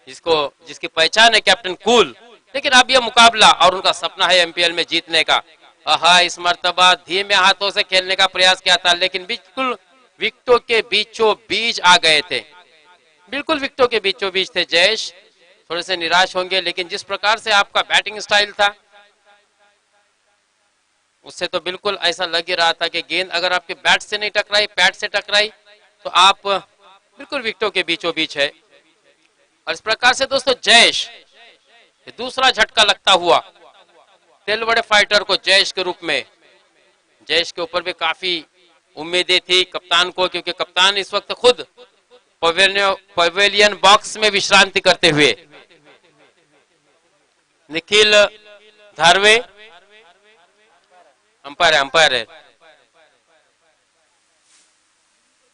जिसकी पहचान है कैप्टन कूल, लेकिन अब यह मुकाबला और उनका सपना है एमपीएल में जीतने का। इस मर्तबा धीमे हाथों से खेलने का प्रयास किया था, लेकिन बिल्कुल विकेटों के बीचों बीच आ गए थे, बिल्कुल विकेटों के बीचों बीच थे। जयेश थोड़े से निराश होंगे, लेकिन जिस प्रकार से आपका बैटिंग स्टाइल था, उससे तो बिल्कुल ऐसा लग ही रहा था कि गेंद अगर आपके बैट से नहीं टकराई, पैड से टकराई, तो आप बिल्कुल विकेटों के बीचों बीच है। और इस प्रकार से दोस्तों जयेश, दूसरा झटका लगता हुआ तेलवड़े फाइटर को जयेश के रूप में। जयेश के ऊपर भी काफी उम्मीदें थी कप्तान को, क्योंकि कप्तान इस वक्त खुद पवेलियन बॉक्स में विश्रांति करते हुए। निखिल धारवे अंपायर है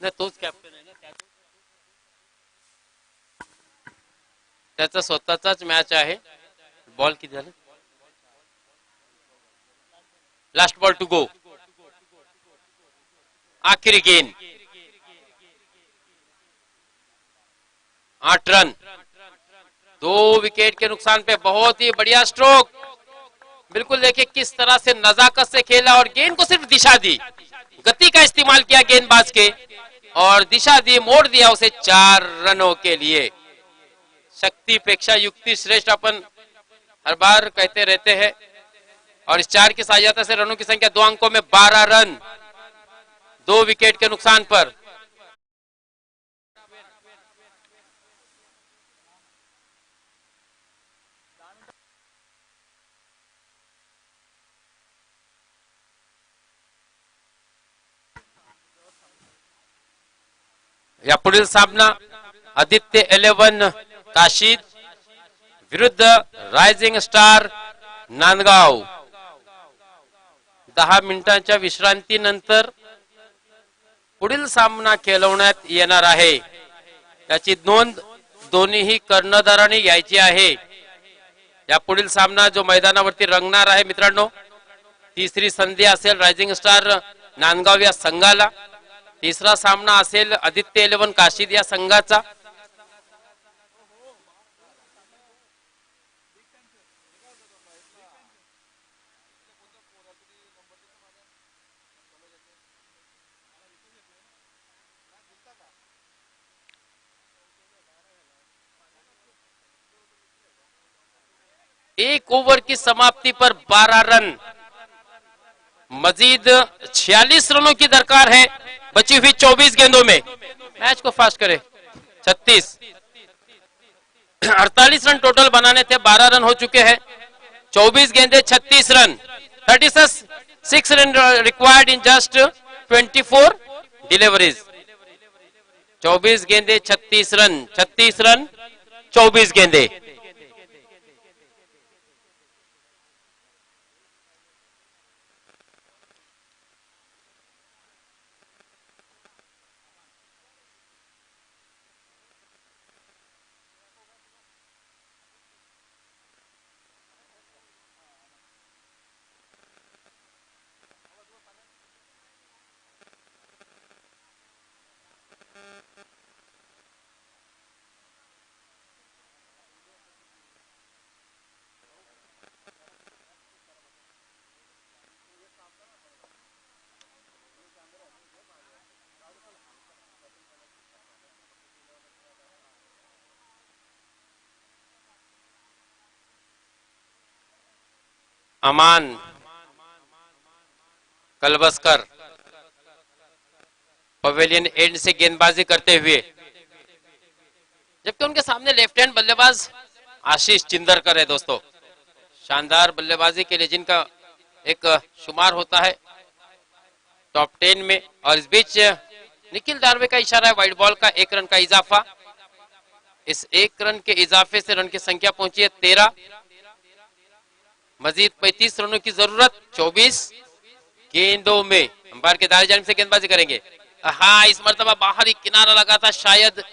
ना, तोच कॅप्टन आहे ना, त्याचा स्वतःचाच मॅच आहे। बॉल किती झाले? लास्ट बॉल टू गो, आखिरी गेंद, 8 रन, 2 विकेट के नुकसान पे बहुत ही बढ़िया स्ट्रोक। बिल्कुल देखिए किस तरह से नजाकत से खेला और गेंद को सिर्फ दिशा दी, गति का इस्तेमाल किया गेंदबाज के और दिशा दी, मोड़ दिया उसे 4 रनों के लिए। शक्ति पेक्षा युक्ति श्रेष्ठ अपन हर बार कहते रहते हैं और इस 4 की सहायता से रनों की संख्या 2 अंकों में 12 रन, 2 विकेट के नुकसान पर। या पुढील सामना आदित्य 11 काशीद विरुद्ध रायझिंग स्टार नांदगाव। 10 मिनिटांच्या विश्रांतीनंतर पुढील सामना खेळवण्यात येणार आहे, याची नोंद दोन्ही कर्णधारांनी घ्यायची आहे। या पुढील सामना जो मैदानावरती रंगणार आहे मित्रांनो, तिसरी संधी असेल रायझिंग स्टार नांदगाव या संघाला, तिसरा सामना असेल आदित्य 11 काशीद या संघाचा। एक ओवर की समाप्ति पर 12 रन, मजीद 46 रनों की दरकार है बची हुई 24 गेंदों में। मैच को फास्ट करे, 36, 48 रन टोटल बनाने थे, 12 रन हो चुके हैं, 24 गेंदे 36 run, 36 run required in just 24 deliveries. 24 गेंदे 36 रन, 36 रन 24 गेंदे। अमान कलबस्कर पवेलियन एंड से गेंदबाजी करते हुए, जबकि उनके सामने लेफ्ट हैंड बल्लेबाज आशीष चिंदरकर है दोस्तों। शानदार बल्लेबाजी के लिए जिनका एक शुमार होता है टॉप 10 में। और इस बीच निखिल दारवे का इशारा है, वाइड बॉल का 1 रन का इजाफा। इस 1 रन के इजाफे से रन की संख्या पहुंची है 13, मजीद 35 रनों की जरूरत 24 गेंदों में। अंपायर के दाएं जानिब से गेंदबाजी करेंगे। हाँ, इस मर्तबा बाहरी किनारा लगा था, शायद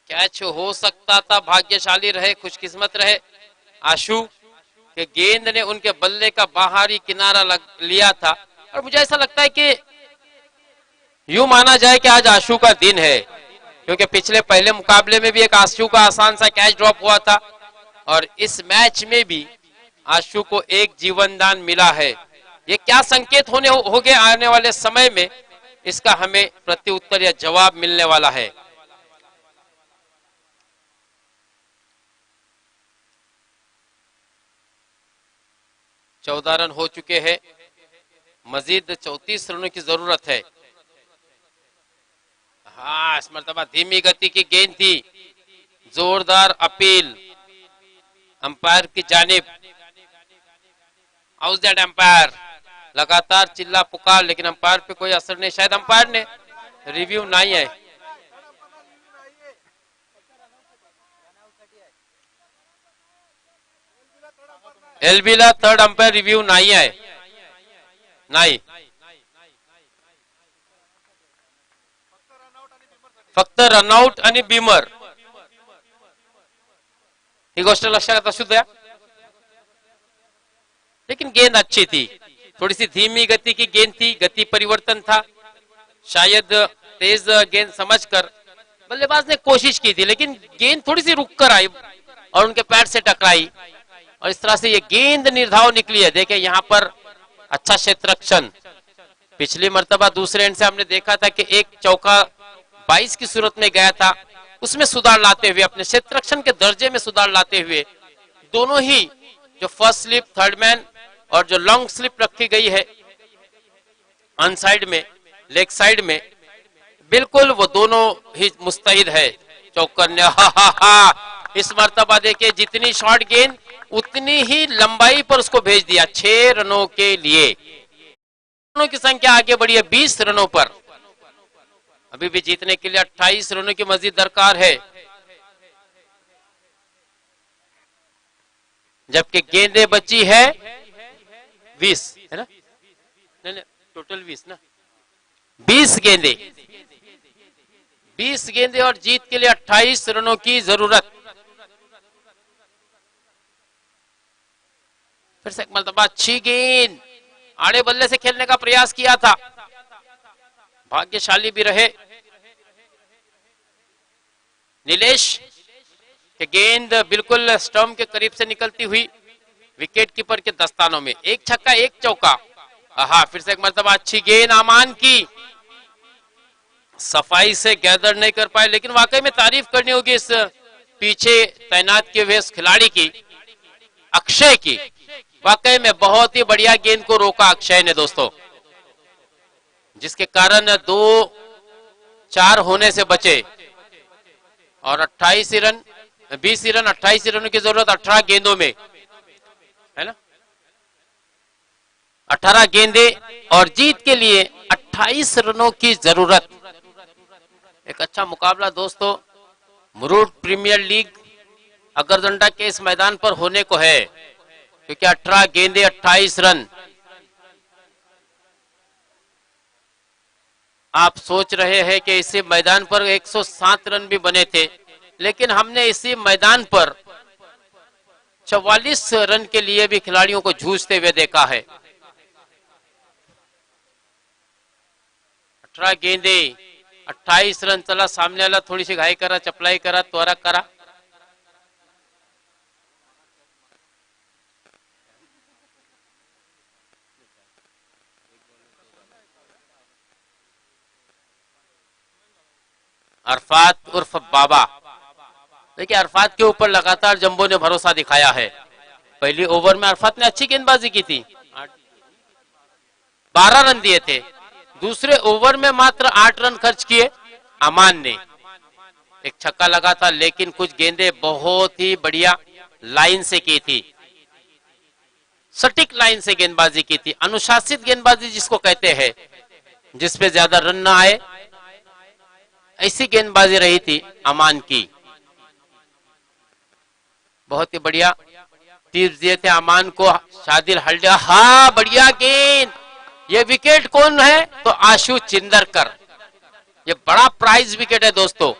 कैच हो सकता था। भाग्यशाली रहे, खुशकिस्मत रहे आशु के गेंद ने उनके बल्ले का बाहरी किनारा लिया था। और मुझे ऐसा लगता है कि यूं माना जाए कि आज आशु का दिन है, क्योंकि पिछले पहले मुकाबले में भी एक आशु का आसान सा कैच ड्रॉप हुआ था और इस मैच में भी आशु को एक जीवन दान मिला है। ये क्या संकेत होंगे आने वाले समय में, इसका हमें प्रत्युत्तर या जवाब मिलने वाला है। 14 रन हो चुके हैं, मजीद 34 रनों की जरूरत है। हाँ, इस मरतबा धीमी गति की गेंद थी, जोरदार अपील अंपायर की जानिब। आउट दैट अंपायर, लगातार चिल्ला पुकार, लेकिन अंपायर पे कोई असर नहीं, शायद अंपायर ने रिव्यू नहीं है। एलबीला थर्ड अंपायर रिव्यू नहीं है, नाही, फक्त रनआउट आणि बीमर, ही गोष्ट लक्षात असू द्या। लेकिन गेंद अच्छी थी, थोड़ी सी धीमी गति की गेंद थी, गति परिवर्तन था, शायद तेज गेंद समझकर बल्लेबाज ने कोशिश की थी, लेकिन गेंद थोड़ी सी रुक कर आई और उनके पैर से टकराई और इस तरह से ये गेंद निर्धाव निकली है। देखें यहाँ पर अच्छा क्षेत्ररक्षण, पिछली मर्तबा दूसरे एंड से हमने देखा था कि एक चौका 22 की सूरत में गया था, उसमें सुधार लाते हुए, अपने क्षेत्ररक्षण के दर्जे में सुधार लाते हुए, दोनों ही जो फर्स्ट स्लिप, थर्ड मैन और जो लॉन्ग स्लिप रखी गई है अनसाइड में, लेग साइड में, बिल्कुल वो दोनों ही मुस्तैद है चौकर ने। इस मर्तबा देखिए, जितनी शॉर्ट गेंद उतनी ही लंबाई पर उसको भेज दिया 6 रनों के लिए। रनों की संख्या आगे बढ़ी है 20 रनों पर, अभी भी जीतने के लिए 28 रनों की मजीद दरकार है, जबकि गेंदें बची है 20, है ना? नहीं, टोटल 20 ना, 20 गेंदे, 20 गेंदे और जीत के लिए 28 रनों की जरूरत। फिर से एक मरतबा अच्छी गेंद, आड़े बल्ले से खेलने का प्रयास किया था, भाग्यशाली भी रहे नीलेश कि गेंद बिल्कुल स्टंप के करीब से निकलती हुई विकेट कीपर के दस्तानों में। एक छक्का एक चौका। हाँ, फिर से एक मरतबा अच्छी गेंद अमान की, सफाई से गैदर नहीं कर पाए, लेकिन वाकई में तारीफ करनी होगी इस पीछे तैनात किए हुए खिलाड़ी की, अक्षय की। वाकई में बहुत ही बढ़िया गेंद को रोका अक्षय ने दोस्तों, जिसके कारण 2-4 होने से बचे और 28 रन, 20 रन, 28 रनों की जरूरत 18 गेंदों में, है ना? 18 गेंदे और जीत के लिए 28 रनों की जरूरत। एक अच्छा मुकाबला दोस्तों मुरूड प्रीमियर लीग अगरदंडा के इस मैदान पर होने को है, क्योंकि 18 गेंदे 28 रन। आप सोच रहे हैं कि इसी मैदान पर 107 रन भी बने थे, लेकिन हमने इसी मैदान पर 44 रन के लिए भी खिलाड़ियों को जूझते हुए देखा है। 18 गेंदे 28 रन। चला सामने वाला थोड़ी सी घाई करा, चपलाई करा, त्वरा करा, अरफात उर्फ बाबा। देखिए, अरफात के ऊपर लगातार जंबो ने भरोसा दिखाया है। पहली ओवर में अरफात ने अच्छी गेंदबाजी की थी, 12 रन दिए थे। दूसरे ओवर में मात्र 8 रन खर्च किए अमान ने। एक छक्का लगा था, लेकिन कुछ गेंदें बहुत ही बढ़िया लाइन से की थी, सटीक लाइन से गेंदबाजी की थी, अनुशासित गेंदबाजी जिसको कहते हैं, जिसपे ज्यादा रन ना आए, ऐसी गेंदबाजी रही थी अमान की। बहुत ही बढ़िया टिप्स दिए थे अमान को शादिल हल्डिया। हाँ, बढ़िया गेंद। ये विकेट कौन है? तो आशु चिंदरकर। ये बड़ा प्राइज विकेट है दोस्तों,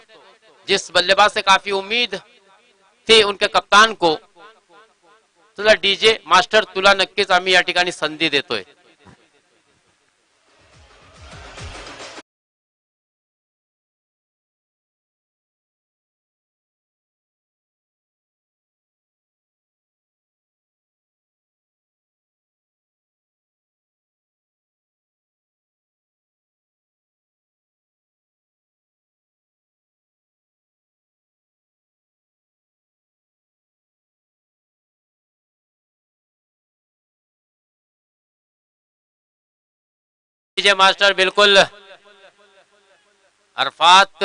जिस बल्लेबाज से काफी उम्मीद थी उनके कप्तान को, तुला डीजे मास्टर तुला नक्कीच आम्ही या ठिकाणी संधी देतोय। लीजिए मास्टर, बिल्कुल अरफात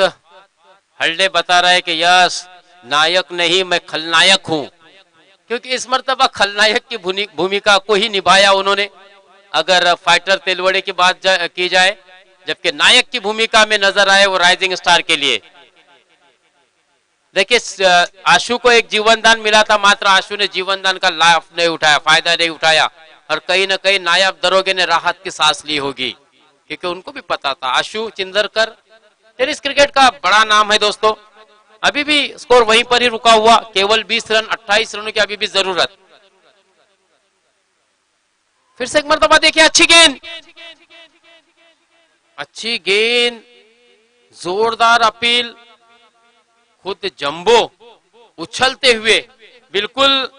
हल्डे बता रहा है कि यस नायक नहीं मैं खलनायक हूं, क्योंकि इस मर्तबा खलनायक की भूमिका को ही निभाया उन्होंने अगर फाइटर तेलवड़े की बात की जाए, जबकि नायक की भूमिका में नजर आए वो राइजिंग स्टार के लिए। देखिए आशु को एक जीवन दान मिला था, मात्र आशु ने जीवन दान का लाभ नहीं उठाया, फायदा नहीं उठाया, और कहीं ना कहीं नायब दरोगे ने राहत की सांस ली होगी, क्योंकि उनको भी पता था आशु चिंदरकर टेनिस क्रिकेट का बड़ा नाम है दोस्तों। अभी भी स्कोर वहीं पर ही रुका हुआ, केवल 20 रन 28 रनों की अभी भी जरूरत। फिर से एक मरतबा देखिए, अच्छी गेंद, जोरदार अपील, खुद जंबो उछलते हुए बिल्कुल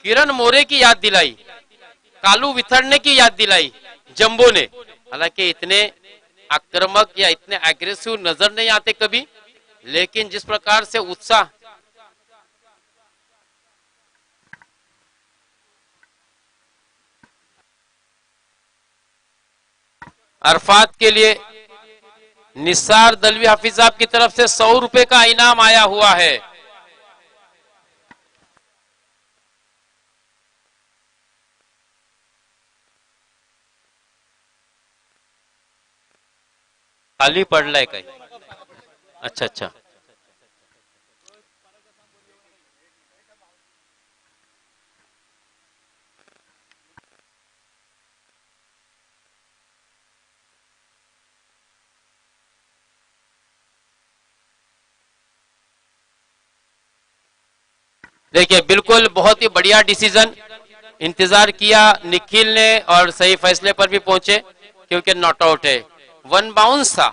किरण मोरे की याद दिलाई, कालू विथड़ने की याद दिलाई जंबो ने। हालांकि इतने आक्रामक या इतने एग्रेसिव नजर नहीं आते कभी, लेकिन जिस प्रकार से उत्साह अरफात के लिए निसार दलवी हाफिज साहब की तरफ से 100 रुपए का इनाम आया हुआ है। खाली पड़ रहा है कहीं? अच्छा अच्छा, देखिए बिल्कुल बहुत ही बढ़िया डिसीजन, इंतजार किया निखिल ने और सही फैसले पर भी पहुंचे, क्योंकि नॉट आउट है, वन बाउंस था।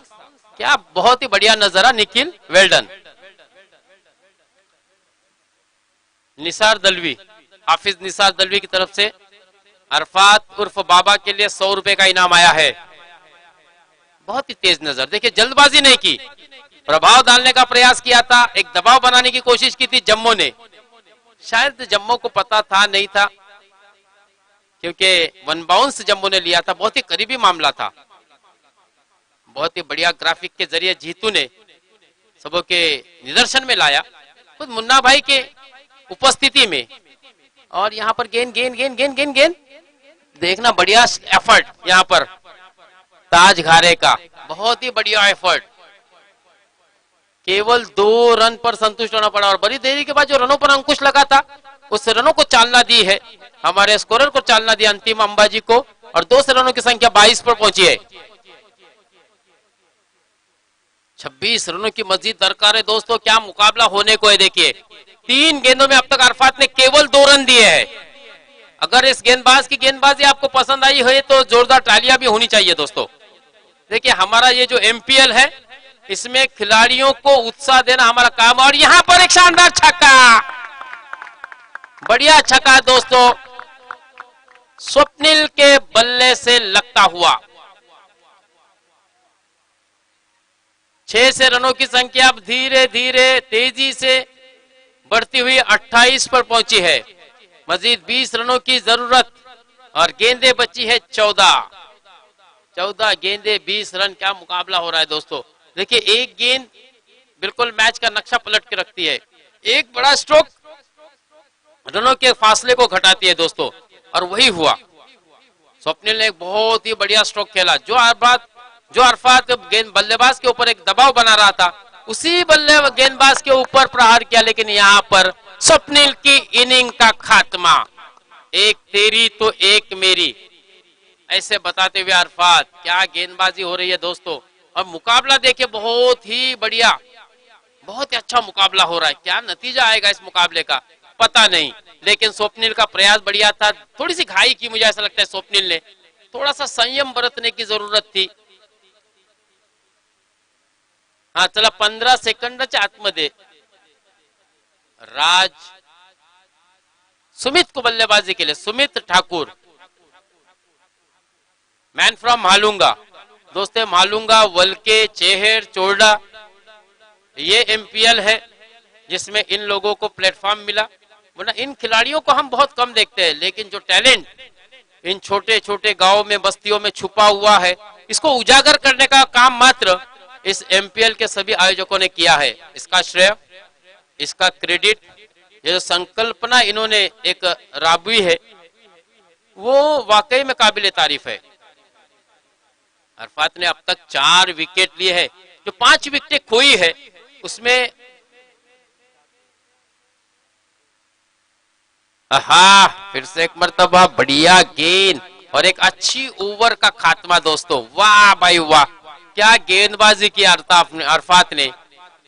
क्या बहुत ही बढ़िया नजर आ निखिल, वेल डन। निसार दलवी, हाफिज निसार दलवी की तरफ से अरफात उर्फ बाबा के लिए 100 रुपए का इनाम आया है। बहुत ही तेज नजर, देखिए जल्दबाजी नहीं की, प्रभाव डालने का प्रयास किया था, एक दबाव बनाने की कोशिश की थी जम्मू ने। शायद जम्मू को पता था नहीं था, क्योंकि वन बाउंस जम्मू ने लिया था, बहुत ही करीबी मामला था। बहुत ही बढ़िया ग्राफिक के जरिए जीतू ने सबों के निदर्शन में लाया, खुद मुन्ना भाई के उपस्थिति में। और यहाँ पर गेंद गेंद गेंद गेंद गेंद गेंद देखना, बढ़िया एफर्ट यहाँ पर ताज घारे का, बहुत ही बढ़िया एफर्ट। केवल 2 रन पर संतुष्ट होना पड़ा, और बड़ी देरी के बाद जो रनों पर अंकुश लगा था उस रनों को चालना दी है, हमारे स्कोरर को चालना दी अंतिम अंबाजी को, और 2 रनों की संख्या 22 पर पहुंची है। 26 रनों की मजीद दरकार है दोस्तों, क्या मुकाबला होने को है। देखिए 3 गेंदों में अब तक अरफात ने केवल 2 रन दिए हैं। अगर इस गेंदबाज की गेंदबाजी आपको पसंद आई है तो जोरदार तालियां भी होनी चाहिए दोस्तों। देखिए हमारा ये जो एमपीएल है, इसमें खिलाड़ियों को उत्साह देना हमारा काम, और यहां पर एक शानदार छक्का, बढ़िया छक्का दोस्तों, स्वप्निल के बल्ले से लगता हुआ। 6 से रनों की संख्या अब धीरे धीरे तेजी से बढ़ती हुई 28 पर पहुंची है, मजीद 20 रनों की जरूरत, और गेंदे बची है 14 गेंदे 20 रन। क्या मुकाबला हो रहा है दोस्तों। देखिए एक गेंद बिल्कुल मैच का नक्शा पलट के रखती है, एक बड़ा स्ट्रोक रनों के फासले को घटाती है दोस्तों, और वही हुआ। स्वप्निल ने एक बहुत ही बढ़िया स्ट्रोक खेला, जो अरफात गेंद बल्लेबाज के ऊपर एक दबाव बना रहा था, उसी गेंदबाज के ऊपर प्रहार किया, लेकिन यहाँ पर स्वप्निल की इनिंग का खात्मा, एक तेरी तो एक मेरी, ऐसे बताते हुए अरफात। क्या गेंदबाजी हो रही है दोस्तों। और मुकाबला देखिए बहुत ही बढ़िया, बहुत ही अच्छा मुकाबला हो रहा है। क्या नतीजा आएगा इस मुकाबले का पता नहीं, लेकिन स्वप्निल का प्रयास बढ़िया था। थोड़ी सी घाई की, मुझे ऐसा लगता है स्वप्निल ने, थोड़ा सा संयम बरतने की जरूरत थी। हाँ चला 15 सेकंदाच्या आतमध्ये राज सुमित को बल्लेबाजी केली, सुमित ठाकुर, मैन फ्रॉम मालूंगा दोस्तों, मालूंगा, वलके, चेहर, चोरडा, ये एमपीएल है जिसमें इन लोगों को प्लेटफॉर्म मिला। वरना इन खिलाड़ियों को हम बहुत कम देखते हैं, लेकिन जो टैलेंट इन छोटे छोटे गांवों में बस्तियों में छुपा हुआ है, इसको उजागर करने का काम मात्र इस एमपीएल के सभी आयोजकों ने किया है। इसका श्रेय, इसका क्रेडिट, ये जो संकल्पना इन्होंने एक राबवी है वो वाकई में काबिले तारीफ है। अरफात ने अब तक 4 विकेट लिए हैं, जो 5 विकेट खोई है उसमें फिर से एक मर्तबा बढ़िया गेंद और एक अच्छी ओवर का खात्मा दोस्तों। वाह भाई वाह, क्या गेंदबाजी की अरफात ने।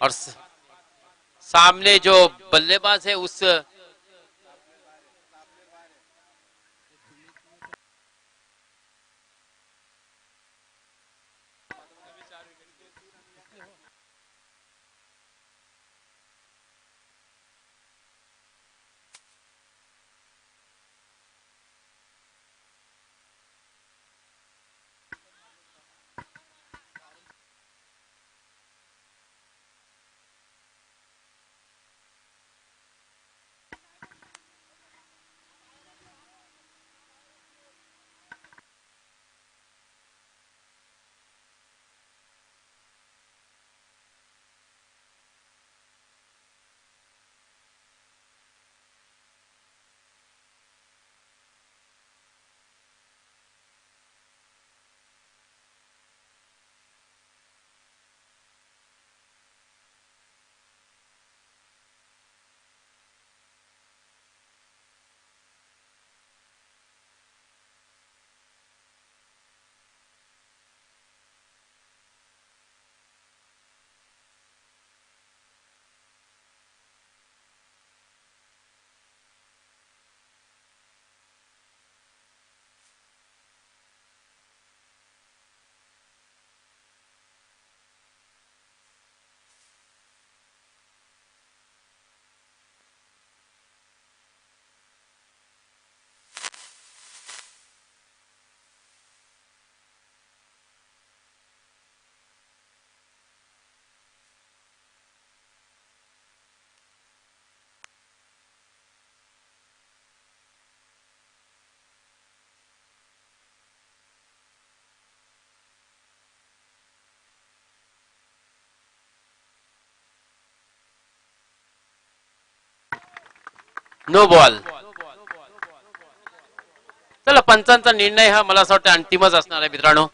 और सामने जो बल्लेबाज है उस नो बॉल। चला, पंचांचा निर्णय हा मला असं वाटतं अंतिमच असणार आहे मित्रांनो।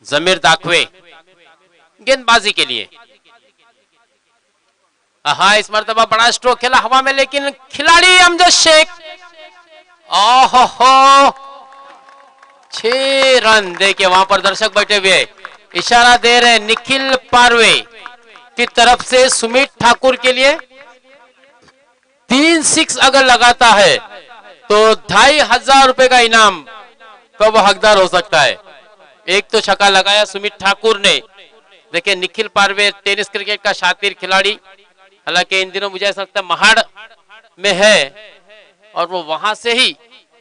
जमीर दाखवे गेंदबाजी के लिए। हाँ, इस मर्तबा बड़ा स्ट्रोक खेला हवा में, लेकिन खिलाड़ी अमजद शेख, ओहो 6 रन। देखिए वहां पर दर्शक बैठे हुए इशारा दे रहे निखिल पारवे की तरफ से सुमित ठाकुर के लिए 3 6 अगर लगाता है तो 2500 रुपए का इनाम का वो हकदार हो सकता है। एक तो छक्का लगाया सुमित ठाकुर ने। देखिए निखिल पारवे टेनिस क्रिकेट का शातिर खिलाड़ी, हालांकि इन दिनों मुझे ऐसा लगता है महाड़ में है, और वो वहां से ही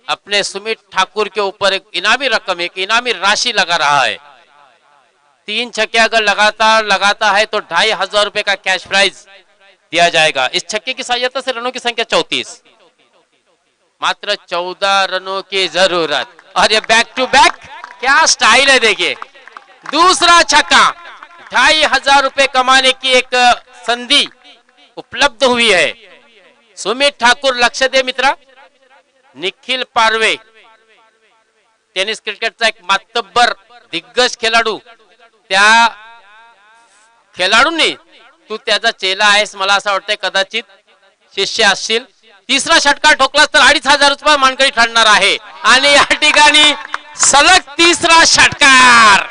अपने सुमित ठाकुर के ऊपर एक इनामी रकम, एक इनामी राशि लगा रहा है। 3 छक्के अगर लगातार लगाता है तो 2500 रुपए का कैश प्राइज दिया जाएगा। इस छक्के की सहायता से रनों की संख्या 34, मात्र 14 रनों की जरूरत। और ये बैक टू बैक, क्या स्टाइल है। देखिए दूसरा छक्का, 2500 रुपए कमाने की एक संधि उपलब्ध हुई है। सुमित ठाकुर लक्ष दे मित्रा, निखिल पारवे टेनिस क्रिकेटचा एक मातब्बर दिग्गज खेळाडू, त्या खेळाडूंनी तू त्याचा चेला आहेस, मला असं वाटतंय कदाचित शिष्य असशील। तिसरा षटकार ठोकलास तर 2500 रुपये मानकरी ठरणार आहे, आणि या ठिकाणी सलग तिसरा षटकार,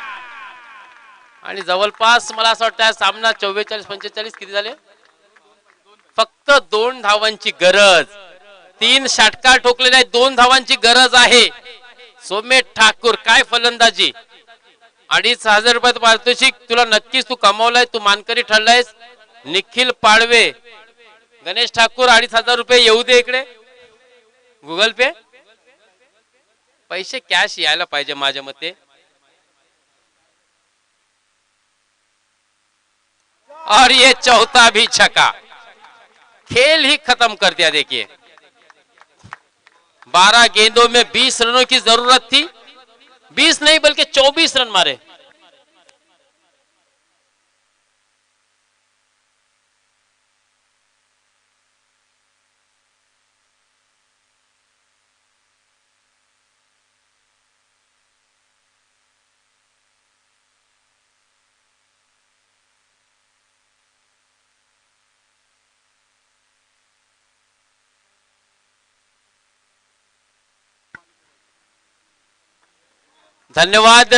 आणि जवळपास मला असं वाटतं सामना 44-45 किती झाले, फक्त 2 धावांची गरज। 3 षटकार ठोकलेले आहेत, 2 धावांची गरज आहे। सुमित ठाकूर काय फलंदाजी, 2500 रुपयात पारितोषिक तुला नक्कीच तू कमावलाय, तू मानकरी ठरलायस। निखिल पाडवे, गणेश ठाकूर 2500 रुपये येऊ दे इकडे गूगल पे, पैसे कॅश यायला पाहिजे माझ्या मते। और ये चौथा भी छक्का, खेल ही खत्म कर दिया। देखिए 12 गेंदों में 20 रनों की जरूरत थी, 20 नहीं बल्कि 24 रन मारे। धन्यवाद